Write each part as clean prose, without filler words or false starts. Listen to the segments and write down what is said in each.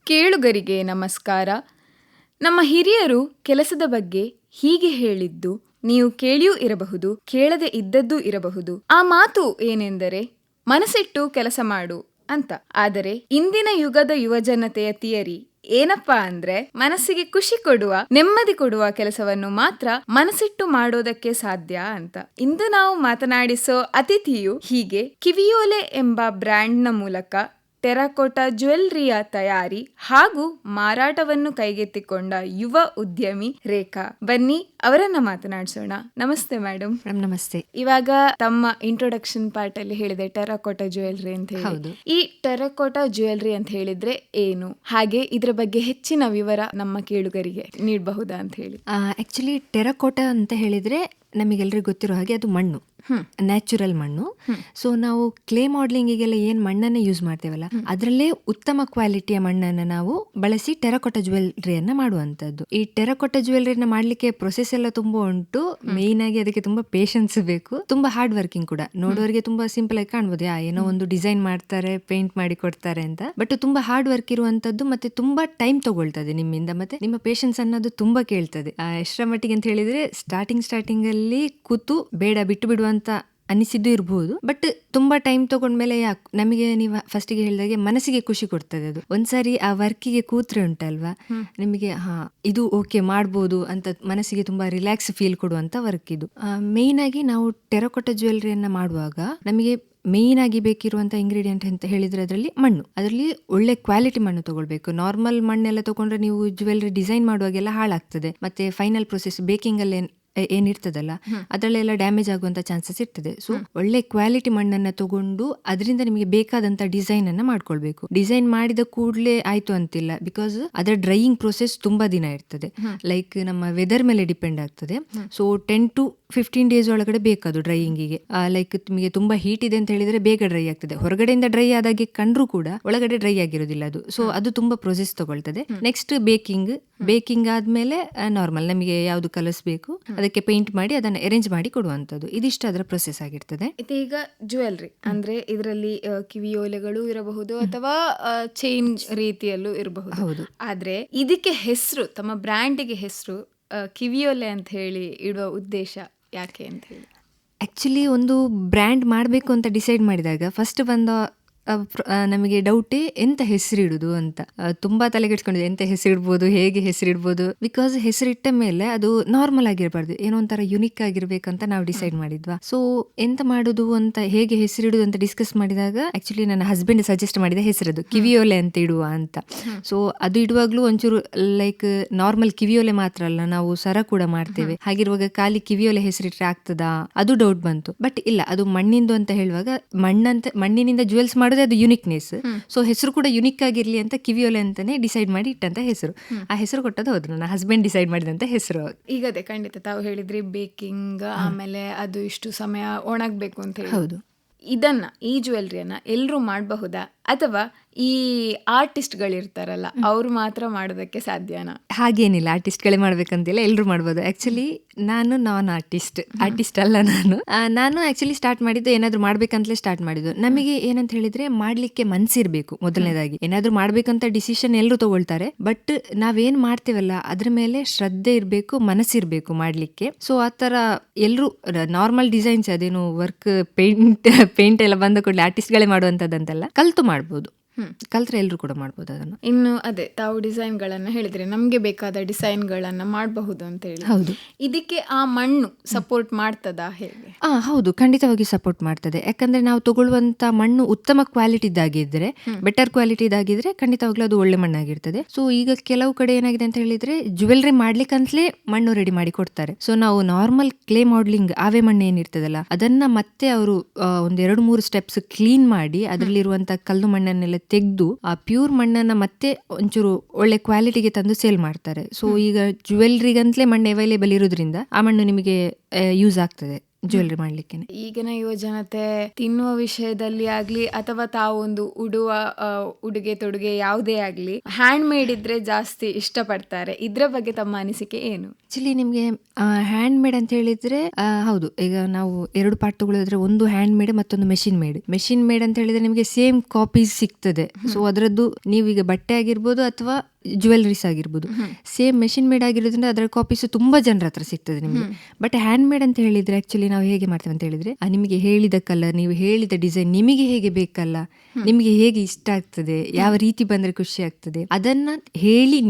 ಕೇಳುಗರಿಗೆ ನಮಸ್ಕಾರ. ನಮ್ಮ ಹಿರಿಯರು ಕೆಲಸದ ಬಗ್ಗೆ ಹೀಗೆ ಹೇಳಿದ್ದು ನೀವು ಕೇಳಿಯೂ ಇರಬಹುದು, ಕೇಳದೆ ಇದ್ದದ್ದೂ ಇರಬಹುದು. ಆ ಮಾತು ಏನೆಂದರೆ ಮನಸ್ಸಿಟ್ಟು ಕೆಲಸ ಮಾಡು ಅಂತ. ಆದರೆ ಇಂದಿನ ಯುಗದ ಯುವಜನತೆಯ ಥಿಯರಿ ಏನಪ್ಪಾ ಅಂದ್ರೆ ಮನಸ್ಸಿಗೆ ಖುಷಿ ಕೊಡುವ, ನೆಮ್ಮದಿ ಕೊಡುವ ಕೆಲಸವನ್ನು ಮಾತ್ರ ಮನಸ್ಸಿಟ್ಟು ಮಾಡೋದಕ್ಕೆ ಸಾಧ್ಯ ಅಂತ. ಇಂದು ನಾವು ಮಾತನಾಡಿಸೋ ಅತಿಥಿಯು ಹೀಗೆ ಕಿವಿಯೋಲೆ ಎಂಬ ಬ್ರ್ಯಾಂಡ್ನ ಮೂಲಕ ಟೆರಕೋಟಾ ಜ್ಯುವೆಲ್ಲರಿಯ ತಯಾರಿ ಹಾಗೂ ಮಾರಾಟವನ್ನು ಕೈಗೆತ್ತಿಕೊಂಡ ಯುವ ಉದ್ಯಮಿ ರೇಖಾ. ಬನ್ನಿ ಅವರನ್ನ ಮಾತನಾಡಿಸೋಣ. ನಮಸ್ತೆ ಮೇಡಮ್. ನಮಸ್ತೆ. ಇವಾಗ ತಮ್ಮ ಇಂಟ್ರೊಡಕ್ಷನ್ ಪಾರ್ಟ್ ಅಲ್ಲಿ ಹೇಳಿದೆ ಟೆರಕೋಟಾ ಜ್ಯುವೆಲ್ಲರಿ ಅಂತ ಹೇಳಿ. ಈ ಟೆರಕೋಟಾ ಜ್ಯುವೆಲ್ಲರಿ ಅಂತ ಹೇಳಿದ್ರೆ ಏನು, ಹಾಗೆ ಇದ್ರ ಬಗ್ಗೆ ಹೆಚ್ಚಿನ ವಿವರ ನಮ್ಮ ಕೇಳುಗರಿಗೆ ನೀಡಬಹುದಾ ಅಂತ ಹೇಳಿ. ಆಕ್ಚುಲಿ ಟೆರಕೋಟಾ ಅಂತ ಹೇಳಿದ್ರೆ ನಮಗೆಲ್ಲರಿಗೂ ಗೊತ್ತಿರೋ ಹಾಗೆ ಅದು ಮಣ್ಣು, ನ್ಯಾಚುರಲ್ ಮಣ್ಣು. ಸೊ ನಾವು ಕ್ಲೇ ಮಾಡಲಿಂಗಿಗೆಲ್ಲ ಏನು ಮಣ್ಣನ್ನು ಯೂಸ್ ಮಾಡ್ತೇವಲ್ಲ ಅದರಲ್ಲೇ ಉತ್ತಮ ಕ್ವಾಲಿಟಿಯ ಮಣ್ಣನ್ನು ನಾವು ಬಳಸಿ ಟೆರಕೋಟಾ ಜ್ಯುವೆಲ್ಲರಿಯನ್ನು ಮಾಡುವಂಥದ್ದು. ಈ ಟೆರಕೋಟಾ ಜ್ಯುವೆಲ್ಲರಿನ ಮಾಡಲಿಕ್ಕೆ ಪ್ರೊಸೆಸ್ ಎಲ್ಲ ತುಂಬಾ ಉಂಟು. ಮೇಯ್ನ್ ಆಗಿ ಅದಕ್ಕೆ ತುಂಬಾ ಪೇಷನ್ಸ್ ಬೇಕು, ತುಂಬಾ ಹಾರ್ಡ್ ವರ್ಕಿಂಗ್ ಕೂಡ. ನೋಡೋರಿಗೆ ತುಂಬಾ ಸಿಂಪಲ್ ಆಗಿ ಕಾಣ್ಬೋದು, ಏನೋ ಒಂದು ಡಿಸೈನ್ ಮಾಡ್ತಾರೆ, ಪೇಂಟ್ ಮಾಡಿ ಕೊಡ್ತಾರೆ ಅಂತ. ಬಟ್ ತುಂಬಾ ಹಾರ್ಡ್ ವರ್ಕ್ ಇರುವಂತದ್ದು, ಮತ್ತೆ ತುಂಬಾ ಟೈಮ್ ತಗೊಳ್ತದೆ ನಿಮ್ಮಿಂದ, ಮತ್ತೆ ನಿಮ್ಮ ಪೇಷನ್ಸ್ ಅನ್ನೋದು ತುಂಬಾ ಕೇಳ್ತದೆ. ಎಷ್ಟರ ಮಟ್ಟಿಗೆ ಅಂತ ಹೇಳಿದ್ರೆ ಸ್ಟಾರ್ಟಿಂಗ್ ಅಲ್ಲಿ ಕೂತು ಬೇಡ ಬಿಟ್ಟು ಬಿಡುವಂತ ಅನಿಸಿದ್ದು ಇರಬಹುದು. ಬಟ್ ತುಂಬಾ ಟೈಮ್ ತಗೊಂಡ್ಮೇಲೆ ನಮಗೆ ನೀವು ಫಸ್ಟಿಗೆ ಹೇಳಿದಾಗೆ ಮನಸ್ಸಿಗೆ ಖುಷಿ ಕೊಡ್ತದೆ. ಅದು ಒಂದ್ಸಾರಿ ಆ ವರ್ಕಿಗೆ ಕೂತ್ರೆ ಉಂಟಲ್ವಾ, ನಿಮಗೆ ಇದು ಓಕೆ ಮಾಡ್ಬೋದು ಅಂತ ಮನಸ್ಸಿಗೆ ತುಂಬಾ ರಿಲ್ಯಾಕ್ಸ್ ಫೀಲ್ ಕೊಡುವಂತ ವರ್ಕ್ ಇದು. ಮೇಯ್ನ್ ಆಗಿ ನಾವು ಟೆರಕೋಟಾ ಜ್ಯುವೆಲ್ಲರಿಯನ್ನ ಮಾಡುವಾಗ ನಮಗೆ ಮೇಯ್ನ್ ಆಗಿ ಬೇಕಿರುವಂತ ಇಂಗ್ರೀಡಿಯೆಂಟ್ ಅಂತ ಹೇಳಿದ್ರೆ ಅದರಲ್ಲಿ ಮಣ್ಣು. ಅದರಲ್ಲಿ ಒಳ್ಳೆ ಕ್ವಾಲಿಟಿ ಮಣ್ಣು ತಗೊಳ್ಬೇಕು. ನಾರ್ಮಲ್ ಮಣ್ಣೆಲ್ಲ ತಗೊಂಡ್ರೆ ನೀವು ಜ್ಯುವೆಲ್ಲರಿ ಡಿಸೈನ್ ಮಾಡುವಾಗೆಲ್ಲ ಹಾಳಾಗ್ತದೆ, ಮತ್ತೆ ಫೈನಲ್ ಪ್ರೊಸೆಸ್ ಬೇಕಿಂಗ್ ಅಲ್ಲಿ ಏನಿರ್ತದಲ್ಲ ಅದರಲ್ಲೆಲ್ಲ ಡ್ಯಾಮೇಜ್ ಆಗುವಂತ ಚಾನ್ಸಸ್ ಇರ್ತದೆ. ಸೊ ಒಳ್ಳೆ ಕ್ವಾಲಿಟಿ ಮಣ್ಣನ್ನ ತಗೊಂಡು ಅದರಿಂದ ನಿಮಗೆ ಬೇಕಾದಂತ ಡಿಸೈನ್ ಅನ್ನ ಮಾಡ್ಕೊಳ್ಬೇಕು. ಡಿಸೈನ್ ಮಾಡಿದ ಕೂಡಲೇ ಆಯ್ತು ಅಂತಿಲ್ಲ, ಬಿಕಾಸ್ ಅದರ ಡ್ರೈಯಿಂಗ್ ಪ್ರೊಸೆಸ್ ತುಂಬಾ ದಿನ ಇರ್ತದೆ. ಲೈಕ್ ನಮ್ಮ ವೆದರ್ ಮೇಲೆ ಡಿಪೆಂಡ್ ಆಗ್ತದೆ. ಸೊ 10 to 15 days ಒಳಗಡೆ ಬೇಕದು ಡ್ರೈಯಿಂಗಿಗೆ. ಲೈಕ್ ನಿಮಗೆ ತುಂಬಾ ಹೀಟ್ ಇದೆ ಅಂತ ಹೇಳಿದ್ರೆ ಬೇಗ ಡ್ರೈ ಆಗ್ತದೆ. ಹೊರಗಡೆಯಿಂದ ಡ್ರೈ ಆದಾಗೆ ಕಂಡ್ರು ಕೂಡ ಒಳಗಡೆ ಡ್ರೈ ಆಗಿರೋದಿಲ್ಲ ಅದು. ಸೊ ಅದು ತುಂಬಾ ಪ್ರೊಸೆಸ್ ತಗೊಳ್ತದೆ. ನೆಕ್ಸ್ಟ್ ಬೇಕಿಂಗ್ ಆದ್ಮೇಲೆ ನಾರ್ಮಲ್ ನಮಗೆ ಯಾವ್ದು ಕಲರ್ಸ್ ಬೇಕು ಅದಕ್ಕೆ ಪೇಂಟ್ ಮಾಡಿ ಅದನ್ನ ಅರೇಂಜ್ ಮಾಡಿ ಕೊಡುವಂತದ್ದು. ಇದಿಷ್ಟು ಅದರ ಪ್ರೊಸೆಸ್ ಆಗಿರ್ತದೆ. ಈಗ ಜ್ಯುವೆಲ್ಲರಿ ಅಂದ್ರೆ ಇದರಲ್ಲಿ ಕಿವಿಯೋಲೆಗಳು ಇರಬಹುದು ಅಥವಾ ಚೈನ್ ರೀತಿಯಲ್ಲೂ ಇರಬಹುದು. ಹೌದು. ಆದ್ರೆ ಇದಕ್ಕೆ ಹೆಸರು, ತಮ್ಮ ಬ್ರ್ಯಾಂಡಿಗೆ ಹೆಸರು ಕಿವಿಯೋಲೆ ಅಂತ ಹೇಳಿ ಇಡುವ ಉದ್ದೇಶ ಯಾಕೆ ಅಂತ ಹೇಳಿ? ಆಕ್ಚುಲಿ ಒಂದು ಬ್ರ್ಯಾಂಡ್ ಮಾಡಬೇಕು ಅಂತ ಡಿಸೈಡ್ ಮಾಡಿದಾಗ ಫಸ್ಟ್ ಬಂದ ನಮಗೆ ಡೌಟೇ ಎಂತ ಹೆಸರಿಡುದು ಅಂತ. ತುಂಬಾ ತಲೆಗೆಡ್ಸ್ಕೊಂಡಿದೆ, ಎಂತ ಹೆಸರಿಡ್ಬೋದು, ಹೇಗೆ ಹೆಸರಿಡ್ಬೋದು. ಬಿಕಾಸ್ ಹೆಸರಿಟ್ಟ ಮೇಲೆ ಅದು ನಾರ್ಮಲ್ ಆಗಿರಬಾರ್ದು, ಏನೋ ಒಂಥರ ಯುನಿಕ್ ಆಗಿರ್ಬೇಕಂತ ನಾವು ಡಿಸೈಡ್ ಮಾಡಿದ್ವಾ. ಸೊ ಎಂತ ಮಾಡುದು ಅಂತ, ಹೇಗೆ ಹೆಸರಿಡುದು ಅಂತ ಡಿಸ್ಕಸ್ ಮಾಡಿದಾಗ ಆಕ್ಚುಲಿ ನನ್ನ ಹಸ್ಬೆಂಡ್ ಸಜೆಸ್ಟ್ ಮಾಡಿದ ಹೆಸರದು ಕಿವಿಯೋಲೆ ಅಂತ ಇಡುವ ಅಂತ. ಸೊ ಅದು ಇಡುವಾಗ್ಲೂ ಒಂಚೂರು ಲೈಕ್ ನಾರ್ಮಲ್ ಕಿವಿಯೋಲೆ ಮಾತ್ರ ಅಲ್ಲ, ನಾವು ಸರ ಕೂಡ ಮಾಡ್ತೇವೆ. ಹಾಗಿರುವಾಗ ಖಾಲಿ ಕಿವಿಯೋಲೆ ಹೆಸರಿಟ್ರೆ ಆಗ್ತದಾ, ಅದು ಡೌಟ್ ಬಂತು. ಬಟ್ ಇಲ್ಲ, ಅದು ಮಣ್ಣಿಂದು ಅಂತ ಹೇಳುವಾಗ ಮಣ್ಣಿನಿಂದ ಜ್ಯುವೆಲ್ಸ್ ಮಾಡೋದು ಅದು ಯುನಿಕ್ನೆಸ್. ಸೊ ಹೆಸರು ಕೂಡ ಯುನಿಕ್ ಆಗಿರ್ಲಿ ಅಂತ ಕಿವಿಯೋಲೆ ಅಂತಾನೆ ಡಿಸೈಡ್ ಮಾಡಿ ಇಟ್ಟಂತ ಹೆಸರು. ಆ ಹೆಸರು ಕೊಟ್ಟದ್ದು ಹೌದು, ನನ್ನ ಹಸ್ಬೆಂಡ್ ಡಿಸೈಡ್ ಮಾಡಿದಂತ ಹೆಸರು. ಈಗ ಅದೇ ಖಂಡಿತ ತಾವು ಹೇಳಿದ್ರಿ ಬೇಕಿಂಗ್, ಆಮೇಲೆ ಅದು ಇಷ್ಟು ಸಮಯ ಒಣಗಬೇಕು ಅಂತ ಹೇಳಿ. ಹೌದು. ಈ ಜ್ಯುವೆಲ್ರಿಯನ್ನ ಎಲ್ಲರೂ ಮಾಡಬಹುದಾ ಅಥವಾ ಈ ಆರ್ಟಿಸ್ಟ್ಗಳಿರ್ತಾರಲ್ಲ ಅವ್ರು ಮಾತ್ರ ಮಾಡೋದಕ್ಕೆ ಸಾಧ್ಯನಾ? ಹಾಗೇನಿಲ್ಲ, ಆರ್ಟಿಸ್ಟ್ಗಳೇ ಮಾಡ್ಬೇಕಂತಿಲ್ಲ, ಎಲ್ಲರೂ ಮಾಡ್ಬೋದು. ಆಕ್ಚುಲಿ ನಾನು ನಾನ್ ಆರ್ಟಿಸ್ಟ್ ಅಲ್ಲ. ನಾನು ಆಕ್ಚುಲಿ ಸ್ಟಾರ್ಟ್ ಮಾಡಿದ್ದು ಏನಾದ್ರು ಮಾಡ್ಬೇಕಂತಲೇ ಸ್ಟಾರ್ಟ್ ಮಾಡಿದ್ದು. ನಮಗೆ ಏನಂತ ಹೇಳಿದ್ರೆ ಮಾಡ್ಲಿಕ್ಕೆ ಮನ್ಸಿರ್ಬೇಕು ಮೊದಲನೇದಾಗಿ. ಏನಾದ್ರು ಮಾಡ್ಬೇಕಂತ ಡಿಸಿಷನ್ ಎಲ್ಲರೂ ತಗೊಳ್ತಾರೆ, ಬಟ್ ನಾವೇನ್ ಮಾಡ್ತೇವಲ್ಲ ಅದ್ರ ಮೇಲೆ ಶ್ರದ್ಧೆ ಇರ್ಬೇಕು, ಮನಸ್ಸಿರ್ಬೇಕು ಮಾಡ್ಲಿಕ್ಕೆ. ಸೊ ಆತರ ಎಲ್ಲರೂ ನಾರ್ಮಲ್ ಡಿಸೈನ್ಸ್ ಅದೇನು ವರ್ಕ್ ಪೇಂಟ್ ಎಲ್ಲ ಬಂದ ಕೂಡಲೇ ಆರ್ಟಿಸ್ಟ್ಗಳೇ ಮಾಡುವಂತದ್ದಂತೆಲ್ಲ ಕಲ್ತು ಮಾಡ್ಬೋದು. ಕಲ್ತ್ರೆ ಎಲ್ಲರೂ ಕೂಡ ಮಾಡ್ಬೋದು ಅದನ್ನು. ಇನ್ನು ಅದೇ ತಾವು ಡಿಸೈನ್ಗಳನ್ನ ಹೇಳಿದ್ರೆ ನಮ್ಗೆ ಬೇಕಾದ ಡಿಸೈನ್ಗಳನ್ನ ಮಾಡಬಹುದು ಅಂತ ಹೇಳಿ. ಹೌದು. ಇದಕ್ಕೆ ಆ ಮಣ್ಣು ಸಪೋರ್ಟ್ ಮಾಡ್ತದಾ, ಹೇಗೆ? ಹೌದು, ಖಂಡಿತವಾಗಿ ಸಪೋರ್ಟ್ ಮಾಡ್ತದೆ. ಯಾಕಂದ್ರೆ ನಾವು ತಗೊಳ್ಳುವಂತ ಮಣ್ಣು ಉತ್ತಮ ಕ್ವಾಲಿಟಿದಾಗಿದ್ರೆ, ಬೆಟರ್ ಕ್ವಾಲಿಟಿದಾಗಿದ್ರೆ ಖಂಡಿತವಾಗ್ಲೂ ಅದು ಒಳ್ಳೆ ಮಣ್ಣಾಗಿರ್ತದೆ. ಸೊ ಈಗ ಕೆಲವು ಕಡೆ ಏನಾಗಿದೆ ಅಂತ ಹೇಳಿದ್ರೆ ಜ್ಯುವೆಲ್ಲರಿ ಮಾಡ್ಲಿಕ್ಕಂತಲೇ ಮಣ್ಣು ರೆಡಿ ಮಾಡಿ ಕೊಡ್ತಾರೆ. ಸೊ ನಾವು ನಾರ್ಮಲ್ ಕ್ಲೇ ಮಾಡಲಿಂಗ್ ಆವೆ ಮಣ್ಣು ಏನಿರ್ತದಲ್ಲ ಅದನ್ನ ಮತ್ತೆ ಅವರು 1-2-3 ಸ್ಟೆಪ್ಸ್ ಕ್ಲೀನ್ ಮಾಡಿ ಅದರಲ್ಲಿರುವಂತ ಕಲ್ಲು ಮಣ್ಣನ್ನೆಲ್ಲ ತೆಗೆದು ಆ ಪ್ಯೂರ್ ಮಣ್ಣನ್ನ ಮತ್ತೆ ಒಂಚೂರು ಒಳ್ಳೆ ಕ್ವಾಲಿಟಿಗೆ ತಂದು ಸೇಲ್ ಮಾಡ್ತಾರೆ. ಸೊ ಈಗ ಜ್ಯುವೆಲ್ಲರಿಗಂತಲೇ ಮಣ್ಣು ಅವೈಲೇಬಲ್ ಇರೋದ್ರಿಂದ ಆ ಮಣ್ಣು ನಿಮಗೆ ಯೂಸ್ ಆಗ್ತದೆ ಜ್ಯುವೆಲ್ರಿ ಮಾಡ್ಲಿಕ್ಕೆ. ಈಗಿನ ಯುವಜನತೆ ತಿನ್ನುವ ವಿಷಯದಲ್ಲಿ ಆಗ್ಲಿ ಅಥವಾ ತಾವೊಂದು ಉಡುವ ಉಡುಗೆ ತೊಡುಗೆ ಯಾವುದೇ ಆಗ್ಲಿ ಹ್ಯಾಂಡ್ ಮೇಡ್ ಇದ್ರೆ ಜಾಸ್ತಿ ಇಷ್ಟಪಡ್ತಾರೆ. ಇದ್ರ ಬಗ್ಗೆ ತಮ್ಮ ಅನಿಸಿಕೆ ಏನು? ಆಕ್ಚುಲಿ ನಿಮ್ಗೆ ಹ್ಯಾಂಡ್ ಮೇಡ್ ಅಂತ ಹೇಳಿದ್ರೆ ಹೌದು, ಈಗ ನಾವು 2 ಪಾರ್ಟ್ ತಗೊಳ್ಳೋದ್ರೆ ಒಂದು ಹ್ಯಾಂಡ್ ಮೇಡ್ ಮತ್ತೊಂದು ಮೆಷಿನ್ ಮೇಡ್. ಮೆಷಿನ್ ಮೇಡ್ ಅಂತ ಹೇಳಿದ್ರೆ ನಿಮಗೆ ಸೇಮ್ ಕಾಪೀಸ್ ಸಿಗ್ತದೆ. ಸೊ ಅದರದ್ದು ನೀವೀಗ ಬಟ್ಟೆ ಆಗಿರ್ಬೋದು ಅಥವಾ ಜ್ಯುವೆಲ್ರೀಸ್ ಆಗಿರ್ಬೋದು, ಸೇಮ್ ಮೆಷಿನ್ ಮೇಡ್ ಆಗಿರೋದ್ರಿಂದ ಅದರ ಕಾಪೀಸ್ ತುಂಬಾ ಜನರ ಹತ್ರ ಸಿಗ್ತದೆ ನಿಮಗೆ. ಬಟ್ ಹ್ಯಾಂಡ್ ಮೇಡ್ ಅಂತ ಹೇಳಿದ್ರೆ ಆಕ್ಚುಲಿ ನಾವು ಹೇಗೆ ಮಾಡ್ತೇವೆ ಅಂತ ಹೇಳಿದ್ರೆ ನಿಮಗೆ ಹೇಳಿದ ಕಲರ್, ನೀವು ಹೇಳಿದ ಡಿಸೈನ್ ನಿಮಗೆ ಹೇಗೆ ಬೇಕಲ್ಲ, ನಿಮಗೆ ಹೇಗೆ ಇಷ್ಟ ಆಗ್ತದೆ, ಯಾವ ರೀತಿ ಬಂದ್ರೆ ಖುಷಿ ಆಗ್ತದೆ, ಅದನ್ನ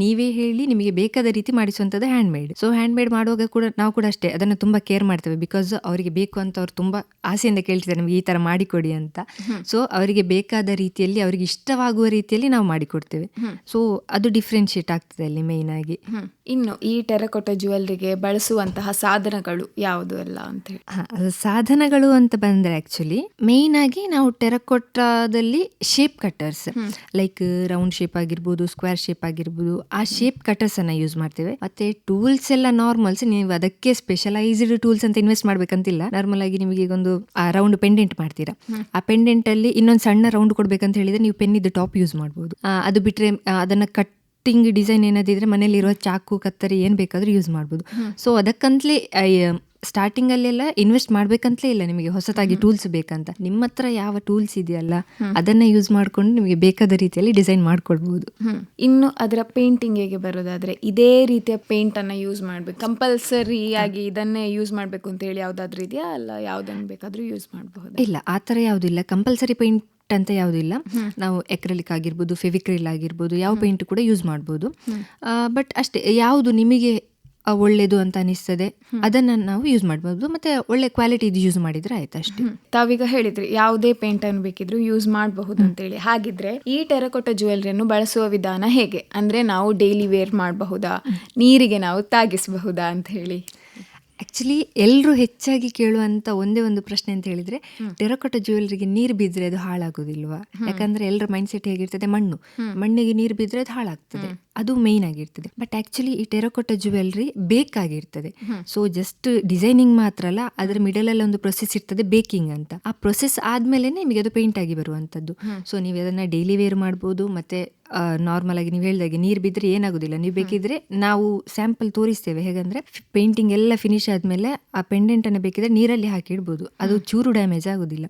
ನೀವೇ ಹೇಳಿ ನಿಮಗೆ ಬೇಕಾದ ರೀತಿ ಮಾಡಿಸುವಂತದ್ದು handmade. So handmade ಮಾಡುವಾಗ ಕೂಡ ನಾವು ಕೂಡ ಅಷ್ಟೇ ಅದನ್ನ ತುಂಬಾ ಕೇರ್ ಮಾಡ್ತೇವೆ. ಬಿಕಾಸ್ ಅವರಿಗೆ ಬೇಕು ಅಂತ ಅವ್ರು ತುಂಬಾ ಆಸೆಯಿಂದ ಕೇಳ್ತಿದ್ದಾರೆ ನಮಗೆ ಈ ತರ ಮಾಡಿಕೊಡಿ ಅಂತ. ಸೊ ಅವರಿಗೆ ಬೇಕಾದ ರೀತಿಯಲ್ಲಿ, ಅವರಿಗೆ ಇಷ್ಟವಾಗುವ ರೀತಿಯಲ್ಲಿ ನಾವು ಮಾಡಿಕೊಡ್ತೇವೆ. ಸೊ ಅದು ಡಿಫ್ರೆನ್ಶಿಯೇಟ್ ಆಗ್ತದೆ ಅಲ್ಲಿ ಮೇಯ್ನ್ ಆಗಿ. ಇನ್ನು ಈ ಟೆರಕೋಟಾ ಜ್ಯುವೆಲ್ರಿಗೆ ಬಳಸುವಂತಹ ಸಾಧನಗಳು ಯಾವುದು ಎಲ್ಲ ಅಂತ ಹೇಳಿ? ಸಾಧನಗಳು ಅಂತ ಬಂದ್ರೆ ಆಕ್ಚುಲಿ ಮೇಯ್ನ್ ಆಗಿ ನಾವು ಟೆರಕೋಟಾದಲ್ಲಿ shape cutters, like round shape ಆಗಿರ್ಬೋದು, ಸ್ಕ್ವೇರ್ ಶೇಪ್ ಆಗಿರ್ಬೋದು, ಆ ಶೇಪ್ ಕಟರ್ಸ್ ಅನ್ನ ಯೂಸ್ ಮಾಡ್ತೇವೆ. ಮತ್ತೆ ಟೂಲ್ಸ್ ಎಲ್ಲ ನಾರ್ಮಲ್ಸ್, ನೀವು ಅದಕ್ಕೆ ಸ್ಪೆಷಲೈಸ್ಡ್ ಟೂಲ್ಸ್ ಅಂತ ಇನ್ವೆಸ್ಟ್ ಮಾಡ್ಬೇಕಂತಿಲ್ಲ. ನಾರ್ಮಲ್ ಆಗಿ ನಿಮಗೆ ಈಗ ಒಂದು ರೌಂಡ್ ಪೆಂಡೆಂಟ್ ಮಾಡ್ತೀರಾ, ಆ ಪೆಂಡೆಂಟ್ ಅಲ್ಲಿ ಇನ್ನೊಂದು ಸಣ್ಣ ರೌಂಡ್ ಕೊಡ್ಬೇಕಂತ ಹೇಳಿದ್ರೆ ನೀವು ಪೆನ್ ಇದ್ದು ಟಾಪ್ ಯೂಸ್ ಮಾಡ್ಬೋದು. ಅದು ಬಿಟ್ರೆ ಅದನ್ನ ಕಟ್ಟಿಂಗ್ ಡಿಸೈನ್ ಏನಾದಿದ್ರೆ ಮನೇಲಿ ಇರುವ ಚಾಕು ಕತ್ತರಿ ಏನ್ ಬೇಕಾದ್ರೂ ಯೂಸ್ ಮಾಡ್ಬೋದು. ಸೊ ಅದಕ್ಕಂತಲೇ ಸ್ಟಾರ್ಟಿಂಗ್ ಅಲ್ಲೆಲ್ಲ ಇನ್ವೆಸ್ಟ್ ಮಾಡ್ಬೇಕಂತಲೇ ಇಲ್ಲ ನಿಮಗೆ ಹೊಸತಾಗಿ ಟೂಲ್ಸ್ ಬೇಕಂತ. ನಿಮ್ಮ ಹತ್ರ ಯಾವ ಟೂಲ್ಸ್ ಇದೆಯಲ್ಲ ಅದನ್ನ ಯೂಸ್ ಮಾಡ್ಕೊಂಡು ನಿಮಗೆ ಬೇಕಾದ ರೀತಿಯಲ್ಲಿ ಡಿಸೈನ್ ಮಾಡ್ಕೊಳ್ಬಹುದು. ಇನ್ನು ಅದರ ಪೇಂಟಿಂಗ್ ಹೇಗೆ ಬರೋದಾದ್ರೆ ಇದೇ ರೀತಿಯ ಪೇಂಟ್ ಅನ್ನ ಯೂಸ್ ಮಾಡ್ಬೇಕು, ಕಂಪಲ್ಸರಿ ಆಗಿ ಇದನ್ನೇ ಯೂಸ್ ಮಾಡ್ಬೇಕು ಅಂತ ಹೇಳಿ ಯಾವ್ದಾದ್ರು ಇದೆಯಾ? ಅಲ್ಲ ಯಾವ್ದನ್ನ ಬೇಕಾದ್ರೂ ಯೂಸ್ ಮಾಡಬಹುದು? ಇಲ್ಲ, ಆತರ ಯಾವುದಿಲ್ಲ. ಕಂಪಲ್ಸರಿ ಪೇಂಟ್ ಅಂತ ಯಾವುದಿಲ್ಲ. ನಾವು ಎಕ್ರಲಿಕ್ ಆಗಿರ್ಬೋದು, ಫೆವಿಕ್ರಿಲ್ ಆಗಿರ್ಬೋದು, ಯಾವ ಪೇಂಟ್ ಕೂಡ ಯೂಸ್ ಮಾಡ್ಬೋದು. ಬಟ್ ಅಷ್ಟೇ, ಯಾವುದು ನಿಮಗೆ ಒಳ್ಳೇದು ಅಂತ ಅನಿಸ್ತದೆ ಅದನ್ನ ನಾವು ಯೂಸ್ ಮಾಡ್ಬೋದು. ಮತ್ತೆ ಒಳ್ಳೆ ಕ್ವಾಲಿಟಿ ಯೂಸ್ ಮಾಡಿದ್ರೆ ಆಯ್ತು ಅಷ್ಟೇ. ತಾವೀಗ ಹೇಳಿದ್ರಿ ಯಾವುದೇ ಪೇಂಟ್ ಅನ್ನು ಬೇಕಿದ್ರು ಯೂಸ್ ಮಾಡಬಹುದು ಅಂತ ಹೇಳಿ. ಹಾಗಿದ್ರೆ ಈ ಟೆರಕೋಟಾ ಜ್ಯುವೆಲ್ರಿಯನ್ನು ಬಳಸುವ ವಿಧಾನ ಹೇಗೆ? ಅಂದ್ರೆ ನಾವು ಡೈಲಿ ವೇರ್ ಮಾಡಬಹುದಾ, ನೀರಿಗೆ ನಾವು ತಾಗಿಸಬಹುದಾ ಅಂತ ಹೇಳಿ? ಆಕ್ಚುಲಿ ಎಲ್ಲರೂ ಹೆಚ್ಚಾಗಿ ಕೇಳುವಂತ ಒಂದೇ ಒಂದು ಪ್ರಶ್ನೆ ಅಂತ ಹೇಳಿದ್ರೆ, ಟೆರಕೋಟಾ ಜ್ಯುವೆಲ್ರಿಗೆ ನೀರು ಬಿದ್ರೆ ಅದು ಹಾಳಾಗೋದಿಲ್ವಾ? ಯಾಕಂದ್ರೆ ಎಲ್ಲರ ಮೈಂಡ್ ಸೆಟ್ ಹೇಗಿರ್ತದೆ, ಮಣ್ಣಿಗೆ ನೀರು ಬಿದ್ರೆ ಅದು ಹಾಳಾಗ್ತದೆ, ಅದು ಮೇನ್ ಆಗಿರ್ತದೆ. ಬಟ್ ಆಕ್ಚುಲಿ ಈ ಟೆರಕೋಟಾ ಜ್ಯುವೆಲ್ರಿ ಬೇಕಾಗಿರ್ತದೆ. ಸೊ ಜಸ್ಟ್ ಡಿಸೈನಿಂಗ್ ಮಾತ್ರ ಅಲ್ಲ, ಅದರ ಮಿಡಲ್ ಅಲ್ಲಿ ಒಂದು ಪ್ರೊಸೆಸ್ ಇರ್ತದೆ ಬೇಕಿಂಗ್ ಅಂತ. ಆ ಪ್ರೊಸೆಸ್ ಆದ್ಮೇಲೆ ನಿಮಗೆ ಅದು ಪೇಂಟ್ ಆಗಿ ಬರುವಂತದ್ದು. ಸೊ ನೀವು ಅದನ್ನ ಡೈಲಿ ವೇರ್ ಮಾಡ್ಬೋದು. ಮತ್ತೆ ನಾರ್ಮಲ್ ಆಗಿ ನೀವು ಹೇಳಿದಾಗೆ ನೀರು ಬಿದ್ರೆ ಏನಾಗುದಿಲ್ಲ. ನೀವು ಬೇಕಿದ್ರೆ ನಾವು ಸ್ಯಾಂಪಲ್ ತೋರಿಸ್ತೇವೆ. ಹೇಗಂದ್ರೆ ಪೇಂಟಿಂಗ್ ಎಲ್ಲ ಫಿನಿಶ್ ಆದ್ಮೇಲೆ ಆ ಪೆಂಡೆಂಟ್ ಅನ್ನ ಬೇಕಿದ್ರೆ ನೀರಲ್ಲಿ ಹಾಕಿ ಇಡ್ಬೋದು, ಅದು ಚೂರು ಡ್ಯಾಮೇಜ್ ಆಗುದಿಲ್ಲ.